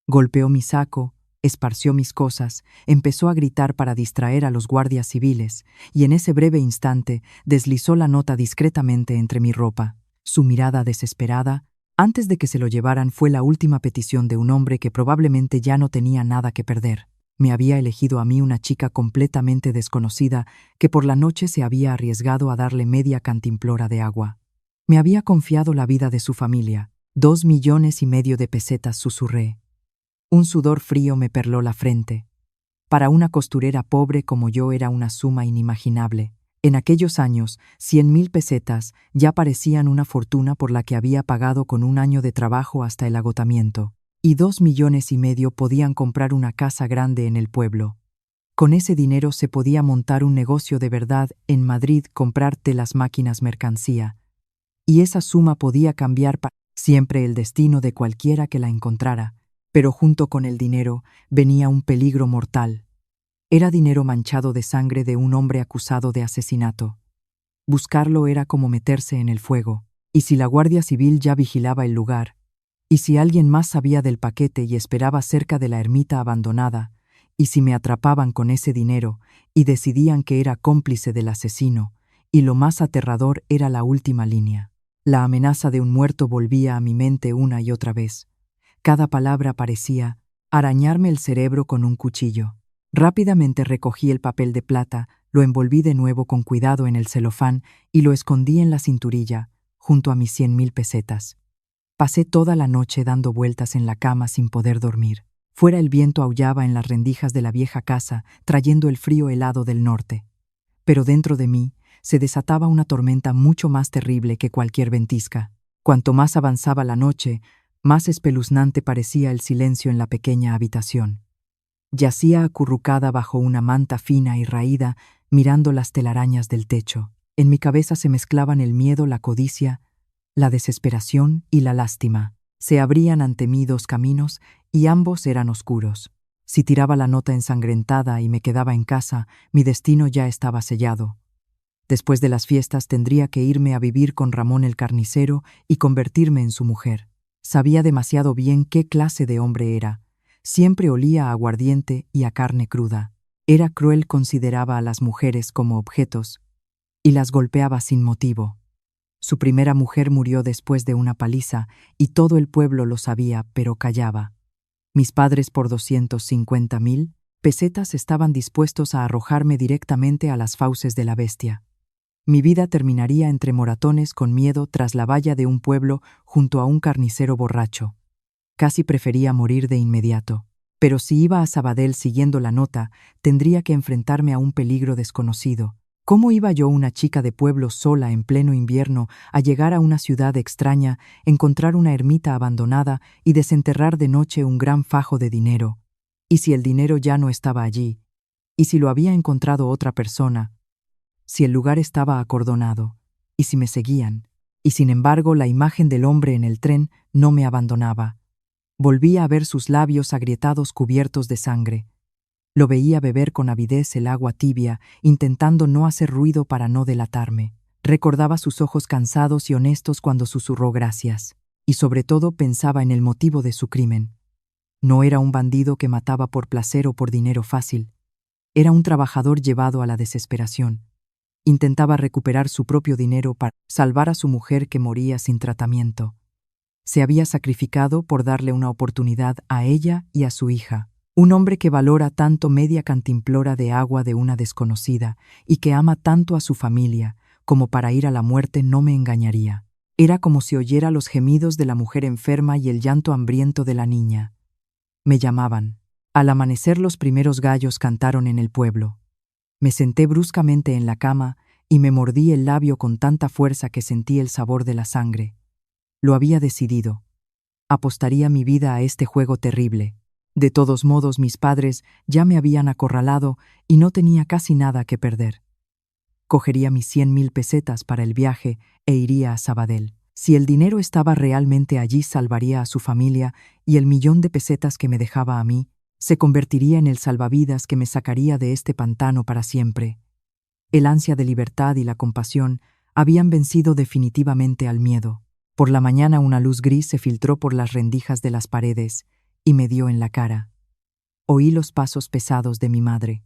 Golpeó mi saco, esparció mis cosas, empezó a gritar para distraer a los guardias civiles, y en ese breve instante deslizó la nota discretamente entre mi ropa. Su mirada desesperada, antes de que se lo llevaran, fue la última petición de un hombre que probablemente ya no tenía nada que perder. Me había elegido a mí, una chica completamente desconocida que por la noche se había arriesgado a darle media cantimplora de agua. Me había confiado la vida de su familia. 2.500.000 de pesetas, susurré. Un sudor frío me perló la frente. Para una costurera pobre como yo era una suma inimaginable. En aquellos años, 100.000 pesetas ya parecían una fortuna por la que había pagado con un año de trabajo hasta el agotamiento. Y 2.500.000 podían comprar una casa grande en el pueblo. Con ese dinero se podía montar un negocio de verdad en Madrid, comprarte las máquinas mercancía. Y esa suma podía cambiar para siempre el destino de cualquiera que la encontrara. Pero junto con el dinero venía un peligro mortal. Era dinero manchado de sangre de un hombre acusado de asesinato. Buscarlo era como meterse en el fuego. Y si la Guardia Civil ya vigilaba el lugar, y si alguien más sabía del paquete y esperaba cerca de la ermita abandonada, y si me atrapaban con ese dinero y decidían que era cómplice del asesino, y lo más aterrador era la última línea. La amenaza de un muerto volvía a mi mente una y otra vez. Cada palabra parecía arañarme el cerebro con un cuchillo. Rápidamente recogí el papel de plata, lo envolví de nuevo con cuidado en el celofán y lo escondí en la cinturilla, junto a mis 100.000 pesetas. Pasé toda la noche dando vueltas en la cama sin poder dormir. Fuera el viento aullaba en las rendijas de la vieja casa, trayendo el frío helado del norte. Pero dentro de mí se desataba una tormenta mucho más terrible que cualquier ventisca. Cuanto más avanzaba la noche, más espeluznante parecía el silencio en la pequeña habitación. Yacía acurrucada bajo una manta fina y raída, mirando las telarañas del techo. En mi cabeza se mezclaban el miedo, la codicia, la desesperación y la lástima. Se abrían ante mí dos caminos y ambos eran oscuros. Si tiraba la nota ensangrentada y me quedaba en casa, mi destino ya estaba sellado. Después de las fiestas tendría que irme a vivir con Ramón el carnicero y convertirme en su mujer. Sabía demasiado bien qué clase de hombre era. Siempre olía a aguardiente y a carne cruda. Era cruel, consideraba a las mujeres como objetos y las golpeaba sin motivo. Su primera mujer murió después de una paliza y todo el pueblo lo sabía, pero callaba. Mis padres por 250.000 pesetas estaban dispuestos a arrojarme directamente a las fauces de la bestia. Mi vida terminaría entre moratones con miedo tras la valla de un pueblo junto a un carnicero borracho. Casi prefería morir de inmediato. Pero si iba a Sabadell siguiendo la nota, tendría que enfrentarme a un peligro desconocido. ¿Cómo iba yo, una chica de pueblo sola en pleno invierno, a llegar a una ciudad extraña, encontrar una ermita abandonada y desenterrar de noche un gran fajo de dinero? ¿Y si el dinero ya no estaba allí? ¿Y si lo había encontrado otra persona? ¿Si el lugar estaba acordonado? ¿Y si me seguían? Y sin embargo, la imagen del hombre en el tren no me abandonaba. Volvía a ver sus labios agrietados cubiertos de sangre. Lo veía beber con avidez el agua tibia, intentando no hacer ruido para no delatarme. Recordaba sus ojos cansados y honestos cuando susurró gracias. Y sobre todo pensaba en el motivo de su crimen. No era un bandido que mataba por placer o por dinero fácil. Era un trabajador llevado a la desesperación. Intentaba recuperar su propio dinero para salvar a su mujer que moría sin tratamiento. Se había sacrificado por darle una oportunidad a ella y a su hija. Un hombre que valora tanto media cantimplora de agua de una desconocida y que ama tanto a su familia, como para ir a la muerte no me engañaría. Era como si oyera los gemidos de la mujer enferma y el llanto hambriento de la niña. Me llamaban. Al amanecer los primeros gallos cantaron en el pueblo. Me senté bruscamente en la cama y me mordí el labio con tanta fuerza que sentí el sabor de la sangre. Lo había decidido. Apostaría mi vida a este juego terrible. De todos modos, mis padres ya me habían acorralado y no tenía casi nada que perder. Cogería mis 100.000 pesetas para el viaje e iría a Sabadell. Si el dinero estaba realmente allí, salvaría a su familia y el 1.000.000 de pesetas que me dejaba a mí se convertiría en el salvavidas que me sacaría de este pantano para siempre. El ansia de libertad y la compasión habían vencido definitivamente al miedo. Por la mañana una luz gris se filtró por las rendijas de las paredes y me dio en la cara. Oí los pasos pesados de mi madre.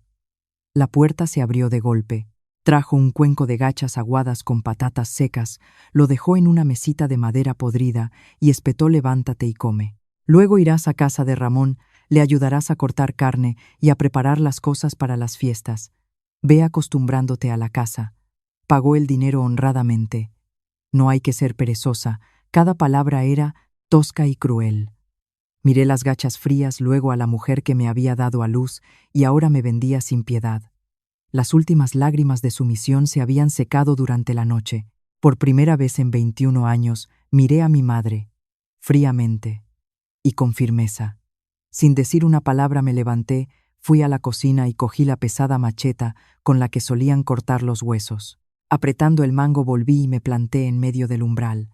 La puerta se abrió de golpe. Trajo un cuenco de gachas aguadas con patatas secas, lo dejó en una mesita de madera podrida y espetó: levántate y come. Luego irás a casa de Ramón, le ayudarás a cortar carne y a preparar las cosas para las fiestas. Ve acostumbrándote a la casa. Pagó el dinero honradamente. No hay que ser perezosa, cada palabra era tosca y cruel. Miré las gachas frías, luego a la mujer que me había dado a luz y ahora me vendía sin piedad. Las últimas lágrimas de sumisión se habían secado durante la noche. Por primera vez en 21 años, miré a mi madre, fríamente y con firmeza. Sin decir una palabra me levanté, fui a la cocina y cogí la pesada macheta con la que solían cortar los huesos. Apretando el mango volví y me planté en medio del umbral.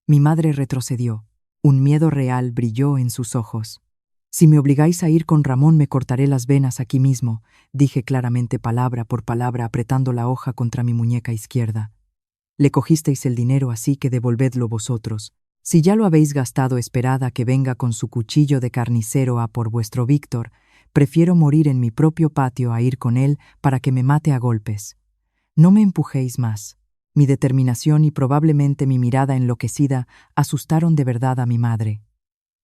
Mi madre retrocedió. Un miedo real brilló en sus ojos. Si me obligáis a ir con Ramón, me cortaré las venas aquí mismo, dije claramente, palabra por palabra, apretando la hoja contra mi muñeca izquierda. Le cogisteis el dinero, así que devolvedlo vosotros. Si ya lo habéis gastado, esperad a que venga con su cuchillo de carnicero a por vuestro Víctor. Prefiero morir en mi propio patio a ir con él para que me mate a golpes. No me empujéis más. Mi determinación y probablemente mi mirada enloquecida asustaron de verdad a mi madre.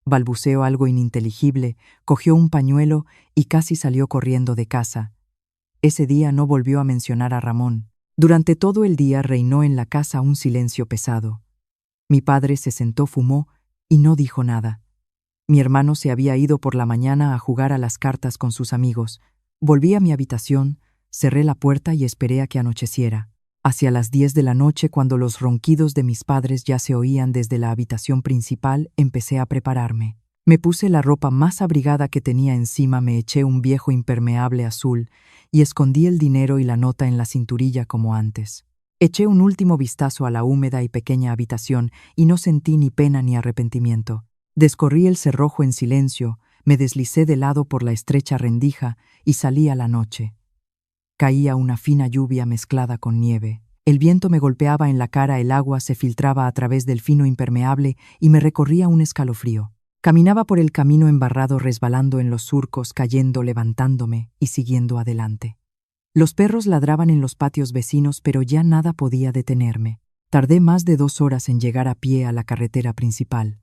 Balbuceó algo ininteligible, cogió un pañuelo y casi salió corriendo de casa. Ese día no volvió a mencionar a Ramón. Durante todo el día reinó en la casa un silencio pesado. Mi padre se sentó, fumó y no dijo nada. Mi hermano se había ido por la mañana a jugar a las cartas con sus amigos. Volví a mi habitación, cerré la puerta y esperé a que anocheciera. Hacia las 10 de la noche, cuando los ronquidos de mis padres ya se oían desde la habitación principal, empecé a prepararme. Me puse la ropa más abrigada que tenía encima, me eché un viejo impermeable azul y escondí el dinero y la nota en la cinturilla como antes. Eché un último vistazo a la húmeda y pequeña habitación y no sentí ni pena ni arrepentimiento. Descorrí el cerrojo en silencio, me deslicé de lado por la estrecha rendija y salí a la noche. Caía una fina lluvia mezclada con nieve. El viento me golpeaba en la cara, el agua se filtraba a través del fino impermeable y me recorría un escalofrío. Caminaba por el camino embarrado, resbalando en los surcos, cayendo, levantándome y siguiendo adelante. Los perros ladraban en los patios vecinos, pero ya nada podía detenerme. Tardé más de 2 horas en llegar a pie a la carretera principal.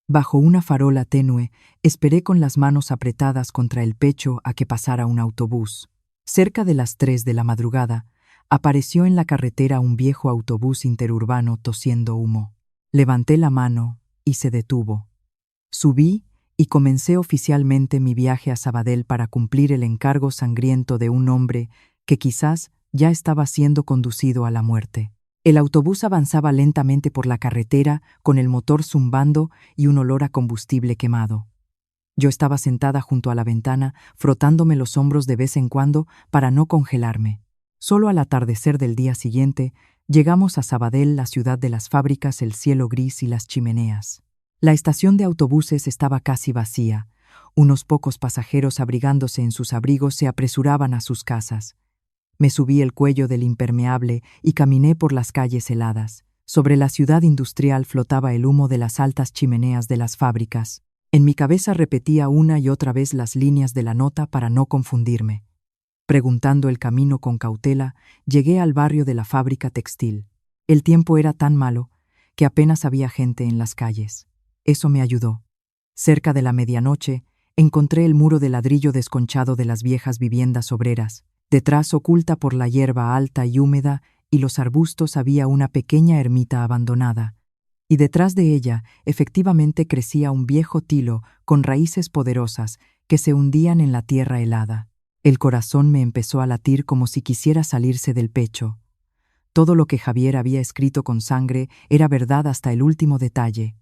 Bajo una farola tenue, esperé con las manos apretadas contra el pecho a que pasara un autobús. Cerca de las 3 de la madrugada, apareció en la carretera un viejo autobús interurbano tosiendo humo. Levanté la mano y se detuvo. Subí y comencé oficialmente mi viaje a Sabadell para cumplir el encargo sangriento de un hombre que quizás ya estaba siendo conducido a la muerte. El autobús avanzaba lentamente por la carretera, con el motor zumbando y un olor a combustible quemado. Yo estaba sentada junto a la ventana, frotándome los hombros de vez en cuando para no congelarme. Solo al atardecer del día siguiente, llegamos a Sabadell, la ciudad de las fábricas, el cielo gris y las chimeneas. La estación de autobuses estaba casi vacía. Unos pocos pasajeros, abrigándose en sus abrigos, se apresuraban a sus casas. Me subí el cuello del impermeable y caminé por las calles heladas. Sobre la ciudad industrial flotaba el humo de las altas chimeneas de las fábricas. En mi cabeza repetía una y otra vez las líneas de la nota para no confundirme. Preguntando el camino con cautela, llegué al barrio de la fábrica textil. El tiempo era tan malo que apenas había gente en las calles. Eso me ayudó. Cerca de la medianoche, encontré el muro de ladrillo desconchado de las viejas viviendas obreras. Detrás, oculta por la hierba alta y húmeda y los arbustos, había una pequeña ermita abandonada. Y detrás de ella, efectivamente, crecía un viejo tilo con raíces poderosas que se hundían en la tierra helada. El corazón me empezó a latir como si quisiera salirse del pecho. Todo lo que Javier había escrito con sangre era verdad hasta el último detalle.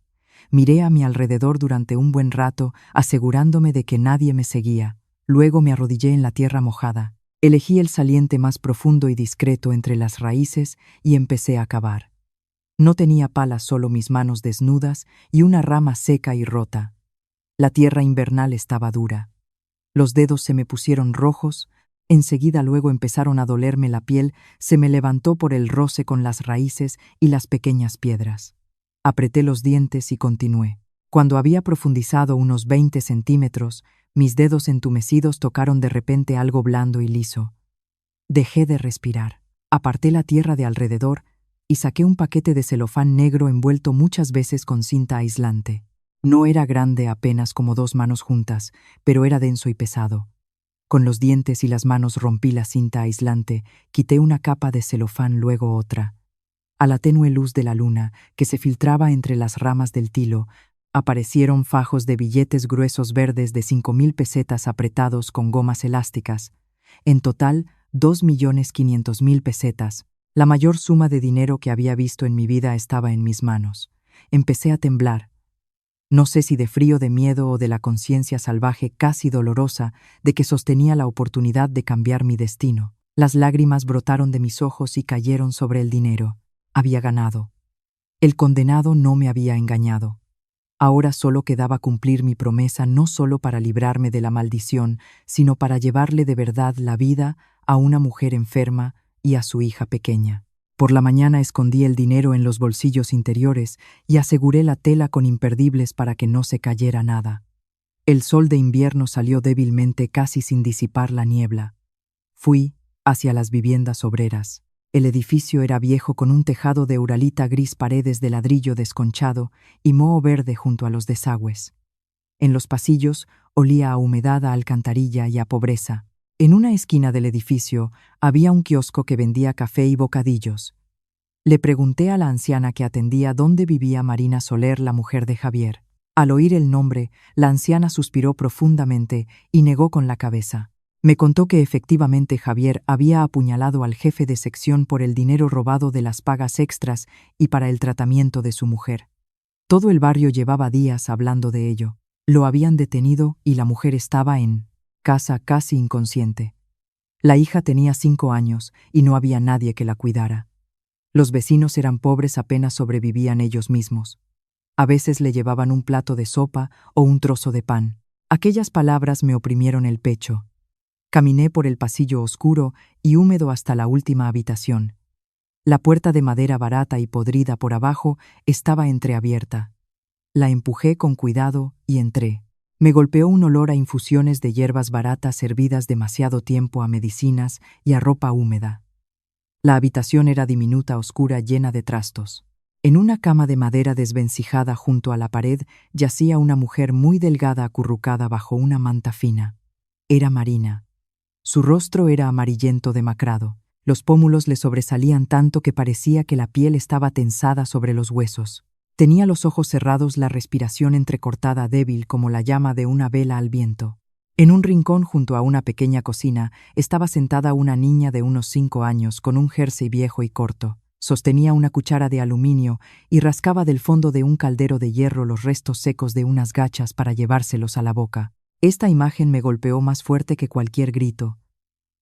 Miré a mi alrededor durante un buen rato, asegurándome de que nadie me seguía. Luego me arrodillé en la tierra mojada. Elegí el saliente más profundo y discreto entre las raíces y empecé a cavar. No tenía palas, solo mis manos desnudas y una rama seca y rota. La tierra invernal estaba dura. Los dedos se me pusieron rojos, enseguida luego empezaron a dolerme la piel, se me levantó por el roce con las raíces y las pequeñas piedras. Apreté los dientes y continué. Cuando había profundizado unos 20 centímetros, mis dedos entumecidos tocaron de repente algo blando y liso. Dejé de respirar. Aparté la tierra de alrededor y saqué un paquete de celofán negro envuelto muchas veces con cinta aislante. No era grande, apenas como 2 manos juntas, pero era denso y pesado. Con los dientes y las manos rompí la cinta aislante, quité una capa de celofán, luego otra. A la tenue luz de la luna, que se filtraba entre las ramas del tilo, aparecieron fajos de billetes gruesos verdes de 5.000 pesetas apretados con gomas elásticas. En total, 2.500.000 pesetas. La mayor suma de dinero que había visto en mi vida estaba en mis manos. Empecé a temblar. No sé si de frío, de miedo o de la conciencia salvaje, casi dolorosa, de que sostenía la oportunidad de cambiar mi destino. Las lágrimas brotaron de mis ojos y cayeron sobre el dinero. Había ganado. El condenado no me había engañado. Ahora solo quedaba cumplir mi promesa, no solo para librarme de la maldición, sino para llevarle de verdad la vida a una mujer enferma y a su hija pequeña. Por la mañana escondí el dinero en los bolsillos interiores y aseguré la tela con imperdibles para que no se cayera nada. El sol de invierno salió débilmente, casi sin disipar la niebla. Fui hacia las viviendas obreras. El edificio era viejo, con un tejado de uralita gris, paredes de ladrillo desconchado y moho verde junto a los desagües. En los pasillos olía a humedad, a alcantarilla y a pobreza. En una esquina del edificio había un kiosco que vendía café y bocadillos. Le pregunté a la anciana que atendía dónde vivía Marina Soler, la mujer de Javier. Al oír el nombre, la anciana suspiró profundamente y negó con la cabeza. Me contó que efectivamente Javier había apuñalado al jefe de sección por el dinero robado de las pagas extras y para el tratamiento de su mujer. Todo el barrio llevaba días hablando de ello. Lo habían detenido y la mujer estaba en casa casi inconsciente. La hija tenía 5 años y no había nadie que la cuidara. Los vecinos eran pobres, apenas sobrevivían ellos mismos. A veces le llevaban un plato de sopa o un trozo de pan. Aquellas palabras me oprimieron el pecho. Caminé por el pasillo oscuro y húmedo hasta la última habitación. La puerta de madera barata y podrida por abajo estaba entreabierta. La empujé con cuidado y entré. Me golpeó un olor a infusiones de hierbas baratas servidas demasiado tiempo, a medicinas y a ropa húmeda. La habitación era diminuta, oscura, llena de trastos. En una cama de madera desvencijada junto a la pared yacía una mujer muy delgada acurrucada bajo una manta fina. Era Marina. Su rostro era amarillento demacrado. Los pómulos le sobresalían tanto que parecía que la piel estaba tensada sobre los huesos. Tenía los ojos cerrados, la respiración entrecortada, débil como la llama de una vela al viento. En un rincón junto a una pequeña cocina estaba sentada una niña de unos 5 años con un jersey viejo y corto. Sostenía una cuchara de aluminio y rascaba del fondo de un caldero de hierro los restos secos de unas gachas para llevárselos a la boca. Esta imagen me golpeó más fuerte que cualquier grito.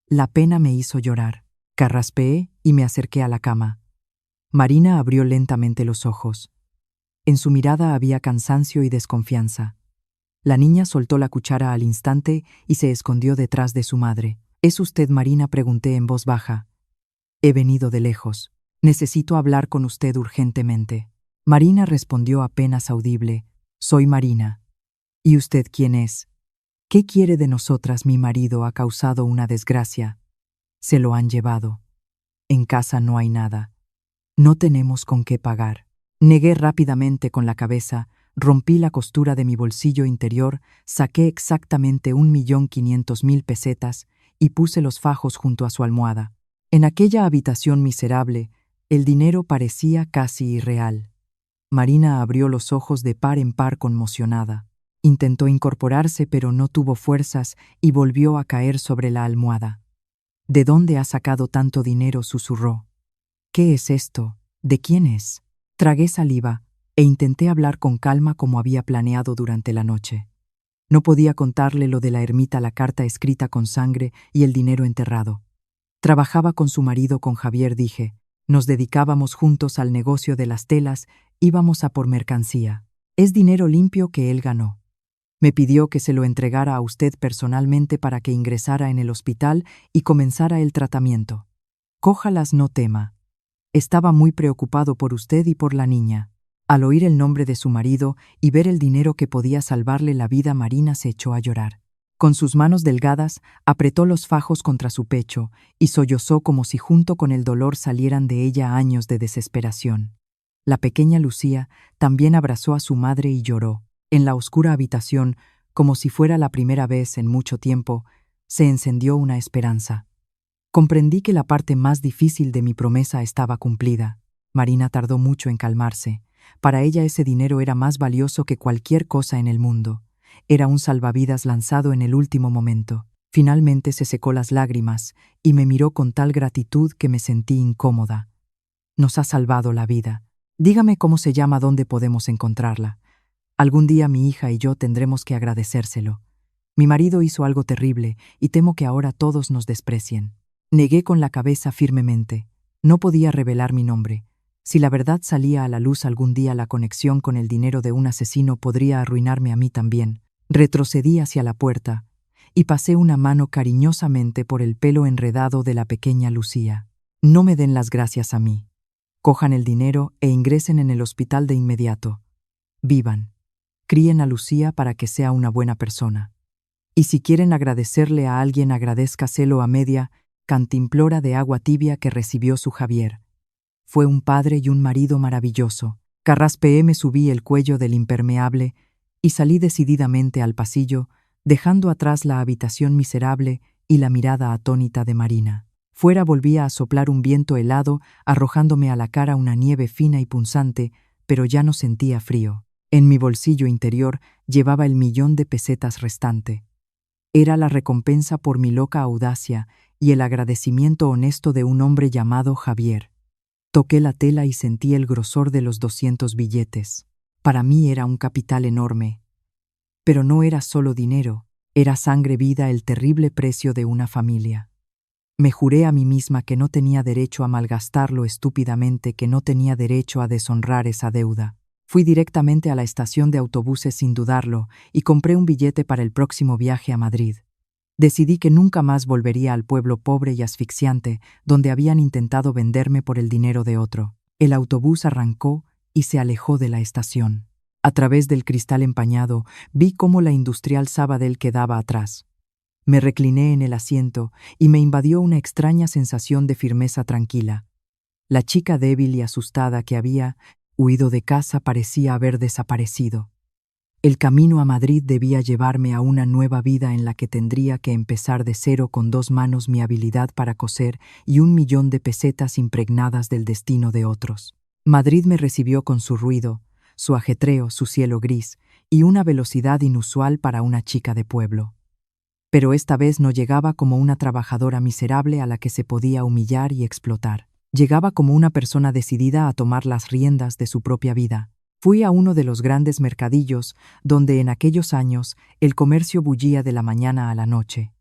La pena me hizo llorar. Carraspeé y me acerqué a la cama. Marina abrió lentamente los ojos. En su mirada había cansancio y desconfianza. La niña soltó la cuchara al instante y se escondió detrás de su madre. ¿Es usted Marina?, pregunté en voz baja. He venido de lejos. Necesito hablar con usted urgentemente. Marina respondió apenas audible. Soy Marina. ¿Y usted quién es? ¿Qué quiere de nosotras? Mi marido ha causado una desgracia. Se lo han llevado. En casa no hay nada. No tenemos con qué pagar. Negué rápidamente con la cabeza, rompí la costura de mi bolsillo interior, saqué exactamente 1.500.000 pesetas y puse los fajos junto a su almohada. En aquella habitación miserable, el dinero parecía casi irreal. Marina abrió los ojos de par en par conmocionada. Intentó incorporarse, pero no tuvo fuerzas y volvió a caer sobre la almohada. ¿De dónde ha sacado tanto dinero?, susurró. ¿Qué es esto? ¿De quién es? Tragué saliva e intenté hablar con calma como había planeado durante la noche. No podía contarle lo de la ermita, la carta escrita con sangre y el dinero enterrado. Trabajaba con su marido, con Javier, dije. Nos dedicábamos juntos al negocio de las telas, íbamos a por mercancía. Es dinero limpio que él ganó. Me pidió que se lo entregara a usted personalmente para que ingresara en el hospital y comenzara el tratamiento. Cójalas, no tema. Estaba muy preocupado por usted y por la niña. Al oír el nombre de su marido y ver el dinero que podía salvarle la vida, Marina se echó a llorar. Con sus manos delgadas, apretó los fajos contra su pecho y sollozó como si junto con el dolor salieran de ella años de desesperación. La pequeña Lucía también abrazó a su madre y lloró. En la oscura habitación, como si fuera la primera vez en mucho tiempo, se encendió una esperanza. Comprendí que la parte más difícil de mi promesa estaba cumplida. Marina tardó mucho en calmarse. Para ella ese dinero era más valioso que cualquier cosa en el mundo. Era un salvavidas lanzado en el último momento. Finalmente se secó las lágrimas y me miró con tal gratitud que me sentí incómoda. Nos ha salvado la vida. Dígame cómo se llama, dónde podemos encontrarla. Algún día mi hija y yo tendremos que agradecérselo. Mi marido hizo algo terrible y temo que ahora todos nos desprecien. Negué con la cabeza firmemente. No podía revelar mi nombre. Si la verdad salía a la luz algún día, la conexión con el dinero de un asesino podría arruinarme a mí también. Retrocedí hacia la puerta y pasé una mano cariñosamente por el pelo enredado de la pequeña Lucía. No me den las gracias a mí. Cojan el dinero e ingresen en el hospital de inmediato. Vivan. Críen a Lucía para que sea una buena persona. Y si quieren agradecerle a alguien, agradézcaselo a media cantimplora de agua tibia que recibió su Javier. Fue un padre y un marido maravilloso. Carraspeé, me subí el cuello del impermeable y salí decididamente al pasillo, dejando atrás la habitación miserable y la mirada atónita de Marina. Fuera volvía a soplar un viento helado, arrojándome a la cara una nieve fina y punzante, pero ya no sentía frío. En mi bolsillo interior llevaba el 1.000.000 de pesetas restante. Era la recompensa por mi loca audacia y el agradecimiento honesto de un hombre llamado Javier. Toqué la tela y sentí el grosor de los 200 billetes. Para mí era un capital enorme. Pero no era solo dinero, era sangre vida, el terrible precio de una familia. Me juré a mí misma que no tenía derecho a malgastarlo estúpidamente, que no tenía derecho a deshonrar esa deuda. Fui directamente a la estación de autobuses sin dudarlo y compré un billete para el próximo viaje a Madrid. Decidí que nunca más volvería al pueblo pobre y asfixiante donde habían intentado venderme por el dinero de otro. El autobús arrancó y se alejó de la estación. A través del cristal empañado vi cómo la industrial Sabadell quedaba atrás. Me recliné en el asiento y me invadió una extraña sensación de firmeza tranquila. La chica débil y asustada que había huido de casa parecía haber desaparecido. El camino a Madrid debía llevarme a una nueva vida en la que tendría que empezar de cero con 2 manos, mi habilidad para coser y 1.000.000 de pesetas impregnadas del destino de otros. Madrid me recibió con su ruido, su ajetreo, su cielo gris y una velocidad inusual para una chica de pueblo. Pero esta vez no llegaba como una trabajadora miserable a la que se podía humillar y explotar. Llegaba como una persona decidida a tomar las riendas de su propia vida. Fui a uno de los grandes mercadillos donde en aquellos años el comercio bullía de la mañana a la noche.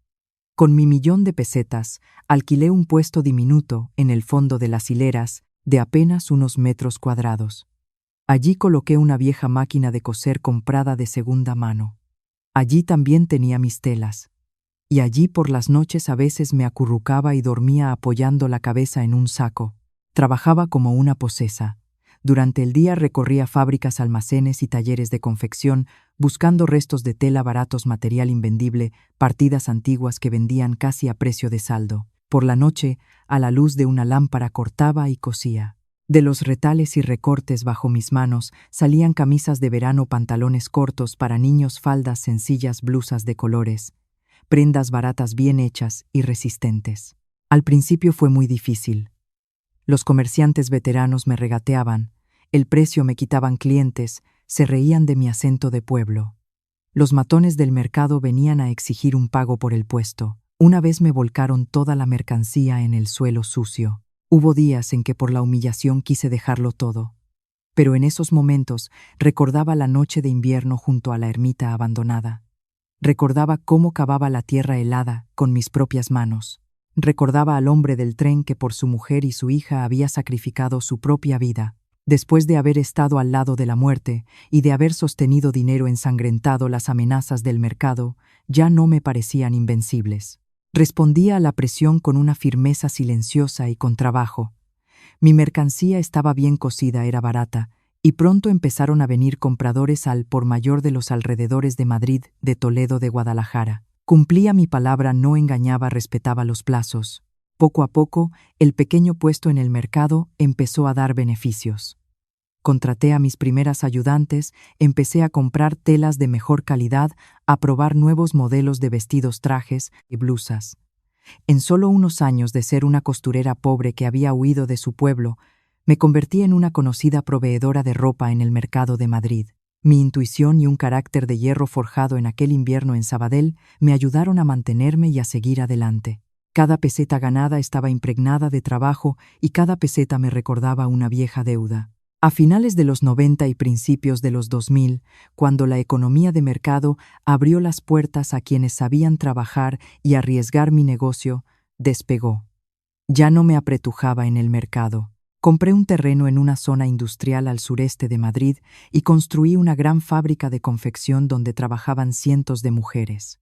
Con mi 1.000.000 de pesetas alquilé un puesto diminuto en el fondo de las hileras de apenas unos metros cuadrados. Allí coloqué una vieja máquina de coser comprada de segunda mano. Allí también tenía mis telas. Y allí por las noches a veces me acurrucaba y dormía apoyando la cabeza en un saco. Trabajaba como una posesa. Durante el día recorría fábricas, almacenes y talleres de confección, buscando restos de tela baratos, material invendible, partidas antiguas que vendían casi a precio de saldo. Por la noche, a la luz de una lámpara, cortaba y cosía. De los retales y recortes bajo mis manos salían camisas de verano, pantalones cortos para niños, faldas sencillas, blusas de colores, prendas baratas bien hechas y resistentes. Al principio fue muy difícil. Los comerciantes veteranos me regateaban, el precio me quitaban clientes, se reían de mi acento de pueblo. Los matones del mercado venían a exigir un pago por el puesto. Una vez me volcaron toda la mercancía en el suelo sucio. Hubo días en que por la humillación quise dejarlo todo. Pero en esos momentos recordaba la noche de invierno junto a la ermita abandonada. Recordaba cómo cavaba la tierra helada con mis propias manos. Recordaba al hombre del tren que por su mujer y su hija había sacrificado su propia vida. Después de haber estado al lado de la muerte y de haber sostenido dinero ensangrentado, las amenazas del mercado ya no me parecían invencibles. Respondía a la presión con una firmeza silenciosa y con trabajo. Mi mercancía estaba bien cosida, era barata, y pronto empezaron a venir compradores al por mayor de los alrededores de Madrid, de Toledo, de Guadalajara. Cumplía mi palabra, no engañaba, respetaba los plazos. Poco a poco, el pequeño puesto en el mercado empezó a dar beneficios. Contraté a mis primeras ayudantes, empecé a comprar telas de mejor calidad, a probar nuevos modelos de vestidos, trajes y blusas. En solo unos años de ser una costurera pobre que había huido de su pueblo, me convertí en una conocida proveedora de ropa en el mercado de Madrid. Mi intuición y un carácter de hierro forjado en aquel invierno en Sabadell me ayudaron a mantenerme y a seguir adelante. Cada peseta ganada estaba impregnada de trabajo y cada peseta me recordaba una vieja deuda. A finales de los 90 y principios de los 2000, cuando la economía de mercado abrió las puertas a quienes sabían trabajar y arriesgar, mi negocio despegó. Ya no me apretujaba en el mercado. Compré un terreno en una zona industrial al sureste de Madrid y construí una gran fábrica de confección donde trabajaban cientos de mujeres.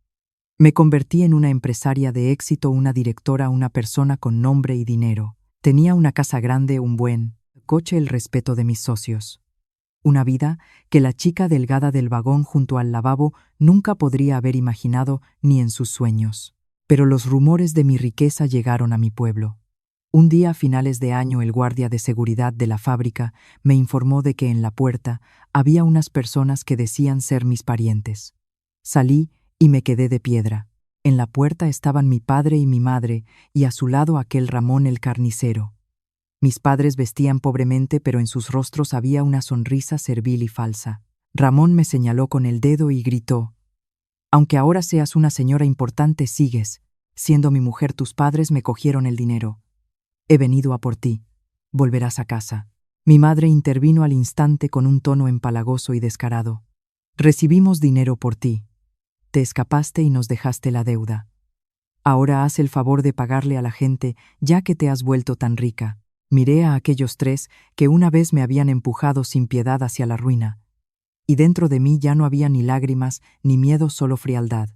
Me convertí en una empresaria de éxito, una directora, una persona con nombre y dinero. Tenía una casa grande, un buen coche, el respeto de mis socios. Una vida que la chica delgada del vagón junto al lavabo nunca podría haber imaginado ni en sus sueños. Pero los rumores de mi riqueza llegaron a mi pueblo. Un día a finales de año, el guardia de seguridad de la fábrica me informó de que en la puerta había unas personas que decían ser mis parientes. Salí y me quedé de piedra. En la puerta estaban mi padre y mi madre, y a su lado aquel Ramón el carnicero. Mis padres vestían pobremente, pero en sus rostros había una sonrisa servil y falsa. Ramón me señaló con el dedo y gritó: «Aunque ahora seas una señora importante, sigues siendo mi mujer. Tus padres me cogieron el dinero. He venido a por ti. Volverás a casa». Mi madre intervino al instante con un tono empalagoso y descarado: «Recibimos dinero por ti. Te escapaste y nos dejaste la deuda. Ahora haz el favor de pagarle a la gente, ya que te has vuelto tan rica». Miré a aquellos tres que una vez me habían empujado sin piedad hacia la ruina, y dentro de mí ya no había ni lágrimas ni miedo, solo frialdad.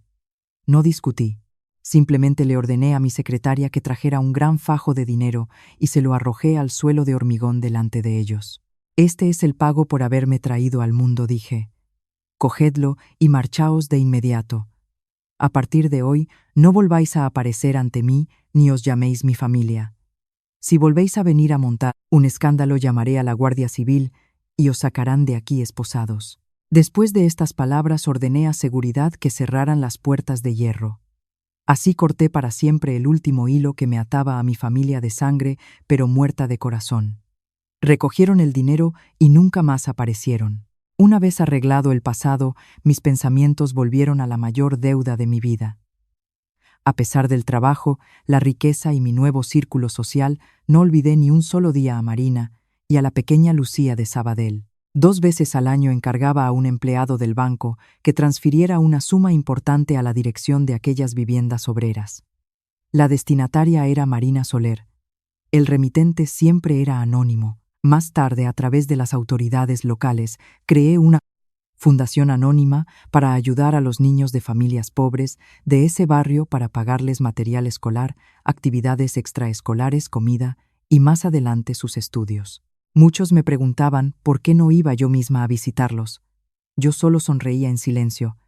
No discutí. Simplemente le ordené a mi secretaria que trajera un gran fajo de dinero y se lo arrojé al suelo de hormigón delante de ellos. «Este es el pago por haberme traído al mundo», dije. «Cogedlo y marchaos de inmediato. A partir de hoy no volváis a aparecer ante mí ni os llaméis mi familia. Si volvéis a venir a montar un escándalo, llamaré a la Guardia Civil y os sacarán de aquí esposados». Después de estas palabras ordené a seguridad que cerraran las puertas de hierro. Así corté para siempre el último hilo que me ataba a mi familia de sangre, pero muerta de corazón. Recogieron el dinero y nunca más aparecieron. Una vez arreglado el pasado, mis pensamientos volvieron a la mayor deuda de mi vida. A pesar del trabajo, la riqueza y mi nuevo círculo social, no olvidé ni un solo día a Marina y a la pequeña Lucía de Sabadell. 2 veces al año encargaba a un empleado del banco que transfiriera una suma importante a la dirección de aquellas viviendas obreras. La destinataria era Marina Soler. El remitente siempre era anónimo. Más tarde, a través de las autoridades locales, creé una fundación anónima para ayudar a los niños de familias pobres de ese barrio, para pagarles material escolar, actividades extraescolares, comida y más adelante sus estudios. Muchos me preguntaban por qué no iba yo misma a visitarlos. Yo solo sonreía en silencio.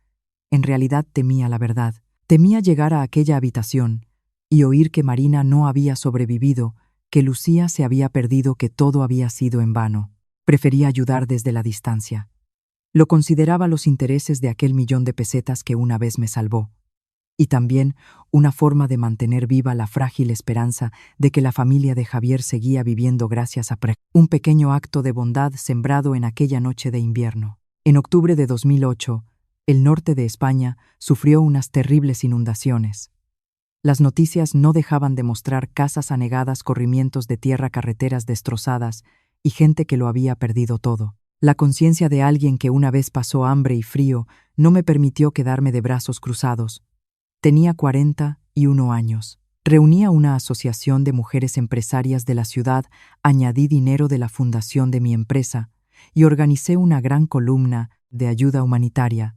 En realidad temía la verdad. Temía llegar a aquella habitación y oír que Marina no había sobrevivido, que Lucía se había perdido, que todo había sido en vano. Prefería ayudar desde la distancia. Lo consideraba los intereses de aquel 1.000.000 de pesetas que una vez me salvó, y también una forma de mantener viva la frágil esperanza de que la familia de Javier seguía viviendo gracias a un pequeño acto de bondad sembrado en aquella noche de invierno. En octubre de 2008, el norte de España sufrió unas terribles inundaciones. Las noticias no dejaban de mostrar casas anegadas, corrimientos de tierra, carreteras destrozadas y gente que lo había perdido todo. La conciencia de alguien que una vez pasó hambre y frío no me permitió quedarme de brazos cruzados. Tenía 41 años. Reunía una asociación de mujeres empresarias de la ciudad, añadí dinero de la fundación de mi empresa y organicé una gran columna de ayuda humanitaria.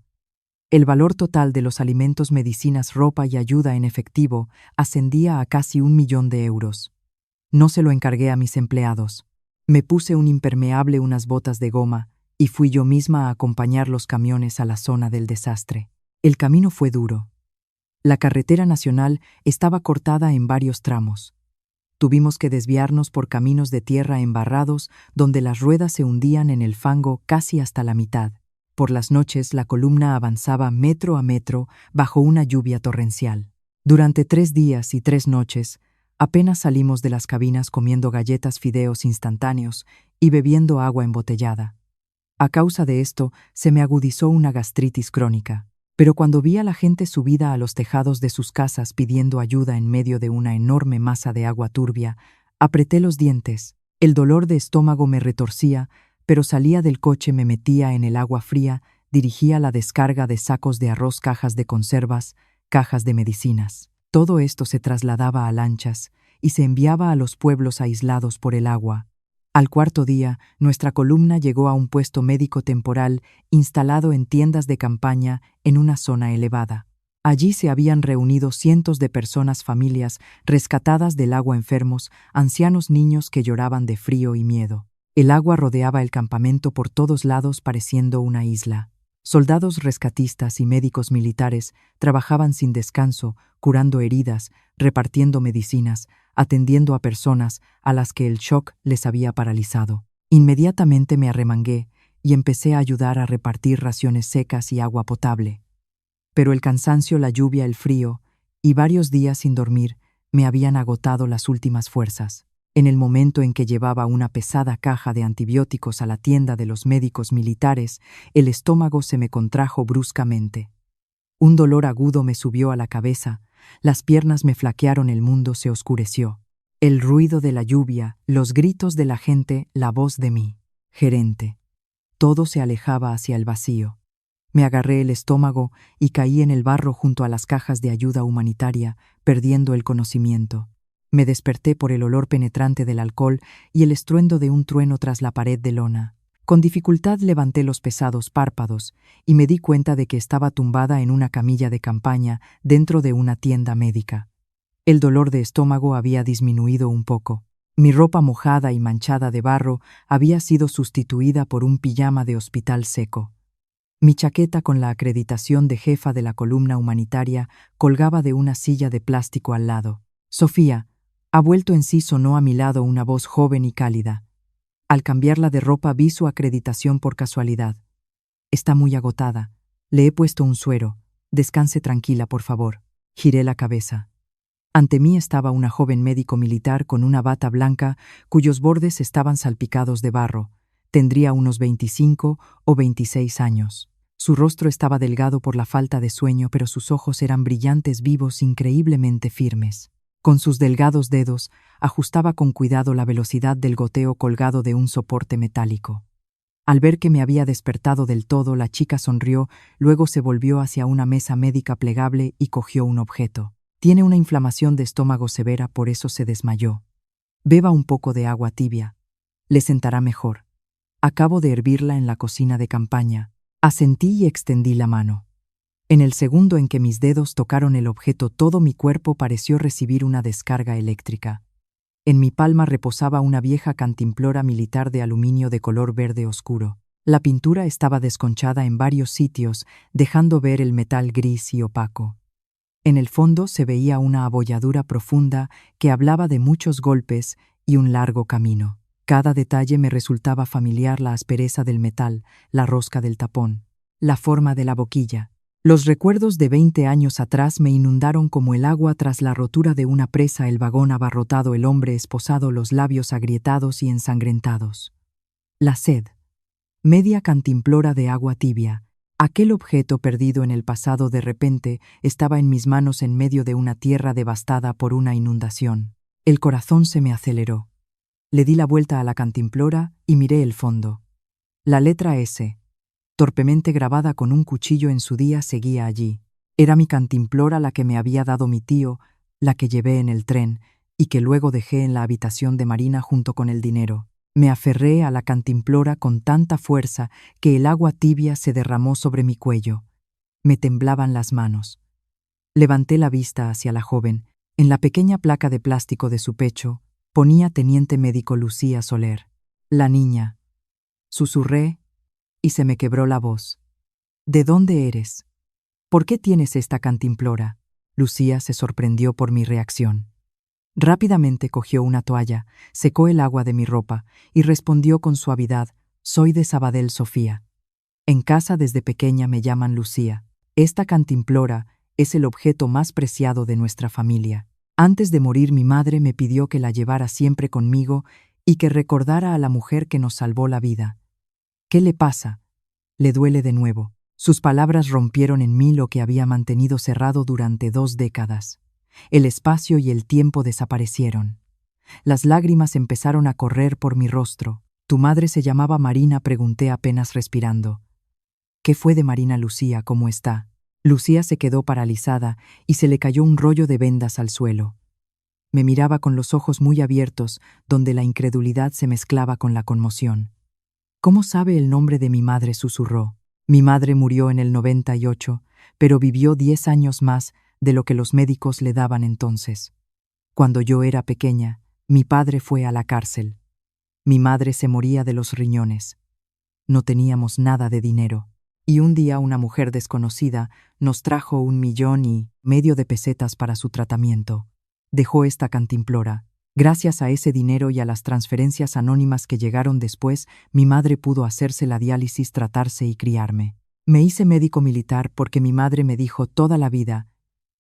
El valor total de los alimentos, medicinas, ropa y ayuda en efectivo ascendía a casi 1.000.000 de euros. No se lo encargué a mis empleados. Me puse un impermeable, unas botas de goma, y fui yo misma a acompañar los camiones a la zona del desastre. El camino fue duro. La carretera nacional estaba cortada en varios tramos. Tuvimos que desviarnos por caminos de tierra embarrados donde las ruedas se hundían en el fango casi hasta la mitad. Por las noches la columna avanzaba metro a metro bajo una lluvia torrencial. Durante 3 días y 3 noches, apenas salimos de las cabinas comiendo galletas, fideos instantáneos y bebiendo agua embotellada. A causa de esto, se me agudizó una gastritis crónica. Pero cuando vi a la gente subida a los tejados de sus casas pidiendo ayuda en medio de una enorme masa de agua turbia, apreté los dientes. El dolor de estómago me retorcía, pero salía del coche, me metía en el agua fría, dirigía la descarga de sacos de arroz, cajas de conservas, cajas de medicinas. Todo esto se trasladaba a lanchas y se enviaba a los pueblos aislados por el agua. Al 4.º día, nuestra columna llegó a un puesto médico temporal instalado en tiendas de campaña en una zona elevada. Allí se habían reunido cientos de personas, familias rescatadas del agua, enfermos, ancianos, niños que lloraban de frío y miedo. El agua rodeaba el campamento por todos lados, pareciendo una isla. Soldados rescatistas y médicos militares trabajaban sin descanso, curando heridas, repartiendo medicinas, atendiendo a personas a las que el shock les había paralizado. Inmediatamente me arremangué y empecé a ayudar a repartir raciones secas y agua potable. Pero el cansancio, la lluvia, el frío y varios días sin dormir me habían agotado las últimas fuerzas. En el momento en que llevaba una pesada caja de antibióticos a la tienda de los médicos militares, el estómago se me contrajo bruscamente. Un dolor agudo me subió a la cabeza, las piernas me flaquearon, el mundo se oscureció. El ruido de la lluvia, los gritos de la gente, la voz de mi gerente. Todo se alejaba hacia el vacío. Me agarré el estómago y caí en el barro junto a las cajas de ayuda humanitaria, perdiendo el conocimiento. Me desperté por el olor penetrante del alcohol y el estruendo de un trueno tras la pared de lona. Con dificultad levanté los pesados párpados y me di cuenta de que estaba tumbada en una camilla de campaña dentro de una tienda médica. El dolor de estómago había disminuido un poco. Mi ropa mojada y manchada de barro había sido sustituida por un pijama de hospital seco. Mi chaqueta con la acreditación de jefa de la columna humanitaria colgaba de una silla de plástico al lado. «Sofía, ha vuelto en sí», sonó a mi lado una voz joven y cálida. Al cambiarla de ropa vi su acreditación por casualidad. «Está muy agotada. Le he puesto un suero. Descanse tranquila, por favor». Giré la cabeza. Ante mí estaba una joven médico militar con una bata blanca cuyos bordes estaban salpicados de barro. Tendría unos 25 o 26 años. Su rostro estaba delgado por la falta de sueño, pero sus ojos eran brillantes, vivos, increíblemente firmes. Con sus delgados dedos ajustaba con cuidado la velocidad del goteo colgado de un soporte metálico. Al ver que me había despertado del todo, la chica sonrió, luego se volvió hacia una mesa médica plegable y cogió un objeto. «Tiene una inflamación de estómago severa, por eso se desmayó. Beba un poco de agua tibia. Le sentará mejor. Acabo de hervirla en la cocina de campaña». Asentí y extendí la mano. En el segundo en que mis dedos tocaron el objeto, todo mi cuerpo pareció recibir una descarga eléctrica. En mi palma reposaba una vieja cantimplora militar de aluminio de color verde oscuro. La pintura estaba desconchada en varios sitios, dejando ver el metal gris y opaco. En el fondo se veía una abolladura profunda que hablaba de muchos golpes y un largo camino. Cada detalle me resultaba familiar: la aspereza del metal, la rosca del tapón, la forma de la boquilla. Los recuerdos de 20 años atrás me inundaron como el agua tras la rotura de una presa, el vagón abarrotado, el hombre esposado, los labios agrietados y ensangrentados. La sed. Media cantimplora de agua tibia. Aquel objeto perdido en el pasado de repente estaba en mis manos en medio de una tierra devastada por una inundación. El corazón se me aceleró. Le di la vuelta a la cantimplora y miré el fondo. La letra S, torpemente grabada con un cuchillo en su día, seguía allí. Era mi cantimplora, la que me había dado mi tío, la que llevé en el tren y que luego dejé en la habitación de Marina junto con el dinero. Me aferré a la cantimplora con tanta fuerza que el agua tibia se derramó sobre mi cuello. Me temblaban las manos. Levanté la vista hacia la joven. En la pequeña placa de plástico de su pecho ponía Teniente Médico Lucía Soler. «La niña», susurré y se me quebró la voz. «¿De dónde eres? ¿Por qué tienes esta cantimplora?» Lucía se sorprendió por mi reacción. Rápidamente cogió una toalla, secó el agua de mi ropa y respondió con suavidad: «Soy de Sabadell, Sofía. En casa desde pequeña me llaman Lucía. Esta cantimplora es el objeto más preciado de nuestra familia. Antes de morir mi madre me pidió que la llevara siempre conmigo y que recordara a la mujer que nos salvó la vida». «¿Qué le pasa? ¿Le duele de nuevo?» Sus palabras rompieron en mí lo que había mantenido cerrado durante 2 décadas. El espacio y el tiempo desaparecieron. Las lágrimas empezaron a correr por mi rostro. «¿Tu madre se llamaba Marina?», pregunté apenas respirando. «¿Qué fue de Marina, Lucía? ¿Cómo está?» Lucía se quedó paralizada y se le cayó un rollo de vendas al suelo. Me miraba con los ojos muy abiertos, donde la incredulidad se mezclaba con la conmoción. «¿Cómo sabe el nombre de mi madre?», susurró. «Mi madre murió en el 98, pero vivió 10 años más de lo que los médicos le daban entonces. Cuando yo era pequeña, mi padre fue a la cárcel. Mi madre se moría de los riñones. No teníamos nada de dinero. Y un día una mujer desconocida nos trajo 1,5 millones de pesetas para su tratamiento. Dejó esta cantimplora. Gracias a ese dinero y a las transferencias anónimas que llegaron después, mi madre pudo hacerse la diálisis, tratarse y criarme. Me hice médico militar porque mi madre me dijo toda la vida: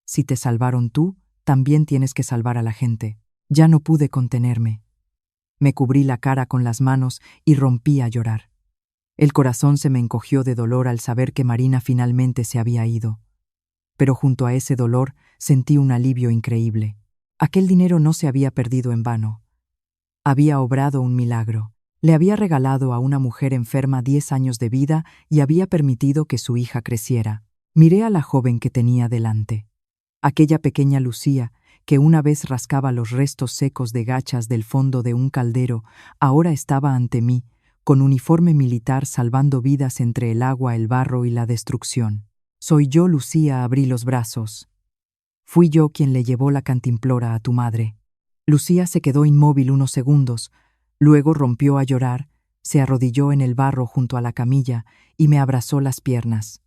si te salvaron tú, también tienes que salvar a la gente». Ya no pude contenerme. Me cubrí la cara con las manos y rompí a llorar. El corazón se me encogió de dolor al saber que Marina finalmente se había ido. Pero junto a ese dolor sentí un alivio increíble. Aquel dinero no se había perdido en vano. Había obrado un milagro. Le había regalado a una mujer enferma 10 años de vida y había permitido que su hija creciera. Miré a la joven que tenía delante. Aquella pequeña Lucía, que una vez rascaba los restos secos de gachas del fondo de un caldero, ahora estaba ante mí, con uniforme militar salvando vidas entre el agua, el barro y la destrucción. Soy yo, Lucía, abrí los brazos. Fui yo quien le llevó la cantimplora a tu madre. Lucía se quedó inmóvil unos segundos, luego rompió a llorar, se arrodilló en el barro junto a la camilla y me abrazó las piernas.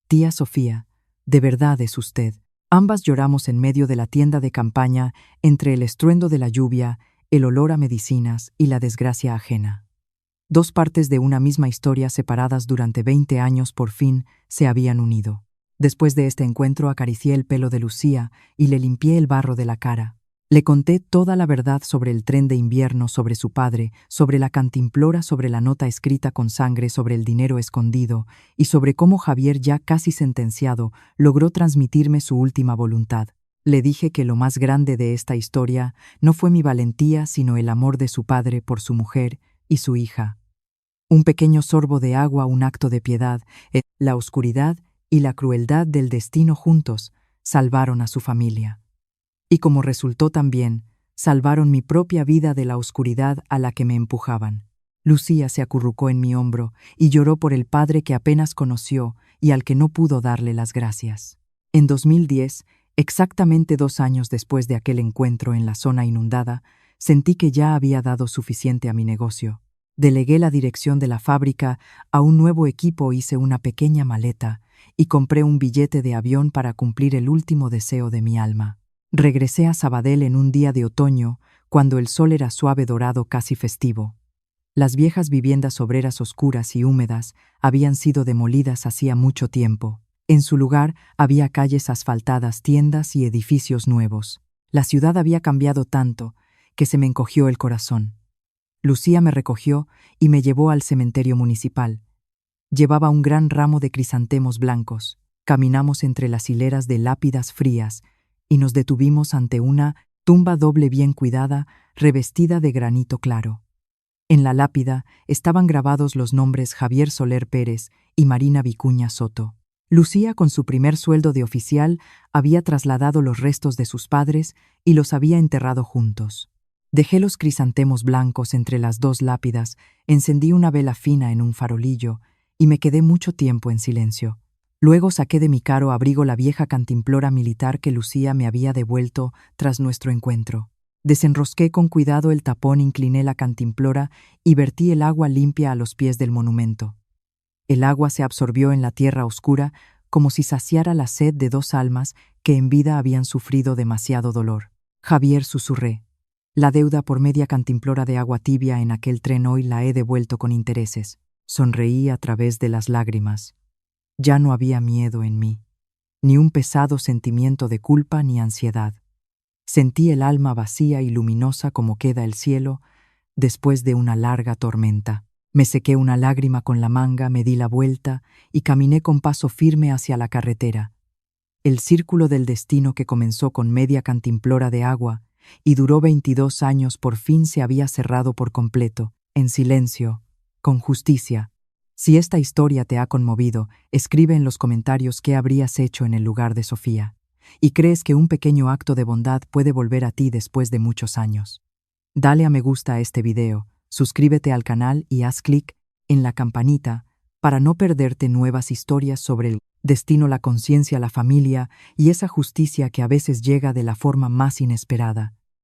Tía Sofía, de verdad es usted. Ambas lloramos en medio de la tienda de campaña, entre el estruendo de la lluvia, el olor a medicinas y la desgracia ajena. Dos partes de una misma historia separadas durante 20 años por fin se habían unido. Después de este encuentro acaricié el pelo de Lucía y le limpié el barro de la cara. Le conté toda la verdad sobre el tren de invierno, sobre su padre, sobre la cantimplora, sobre la nota escrita con sangre, sobre el dinero escondido y sobre cómo Javier, ya casi sentenciado, logró transmitirme su última voluntad. Le dije que lo más grande de esta historia no fue mi valentía, sino el amor de su padre por su mujer y su hija. Un pequeño sorbo de agua, un acto de piedad, la oscuridad y la crueldad del destino juntos salvaron a su familia. Y como resultó también, salvaron mi propia vida de la oscuridad a la que me empujaban. Lucía se acurrucó en mi hombro y lloró por el padre que apenas conoció y al que no pudo darle las gracias. En 2010, exactamente 2 años después de aquel encuentro en la zona inundada, sentí que ya había dado suficiente a mi negocio. Delegué la dirección de la fábrica a un nuevo equipo, hice una pequeña maleta y compré un billete de avión para cumplir el último deseo de mi alma. Regresé a Sabadell en un día de otoño, cuando el sol era suave, dorado, casi festivo. Las viejas viviendas obreras oscuras y húmedas habían sido demolidas hacía mucho tiempo. En su lugar había calles asfaltadas, tiendas y edificios nuevos. La ciudad había cambiado tanto que se me encogió el corazón. Lucía me recogió y me llevó al cementerio municipal. Llevaba un gran ramo de crisantemos blancos. Caminamos entre las hileras de lápidas frías y nos detuvimos ante una tumba doble bien cuidada, revestida de granito claro. En la lápida estaban grabados los nombres Javier Soler Pérez y Marina Vicuña Soto. Lucía, con su primer sueldo de oficial, había trasladado los restos de sus padres y los había enterrado juntos. Dejé los crisantemos blancos entre las dos lápidas, encendí una vela fina en un farolillo y me quedé mucho tiempo en silencio. Luego saqué de mi caro abrigo la vieja cantimplora militar que Lucía me había devuelto tras nuestro encuentro. Desenrosqué con cuidado el tapón, incliné la cantimplora y vertí el agua limpia a los pies del monumento. El agua se absorbió en la tierra oscura como si saciara la sed de 2 almas que en vida habían sufrido demasiado dolor. Javier, susurré. La deuda por media cantimplora de agua tibia en aquel tren hoy la he devuelto con intereses. Sonreí a través de las lágrimas. Ya no había miedo en mí, ni un pesado sentimiento de culpa ni ansiedad. Sentí el alma vacía y luminosa como queda el cielo después de una larga tormenta. Me sequé una lágrima con la manga, me di la vuelta y caminé con paso firme hacia la carretera. El círculo del destino que comenzó con media cantimplora de agua y duró 22 años por fin se había cerrado por completo, en silencio, con justicia. Si esta historia te ha conmovido, escribe en los comentarios qué habrías hecho en el lugar de Sofía. ¿Y crees que un pequeño acto de bondad puede volver a ti después de muchos años? Dale a me gusta a este video, suscríbete al canal y haz clic en la campanita para no perderte nuevas historias sobre el destino, la conciencia, la familia y esa justicia que a veces llega de la forma más inesperada.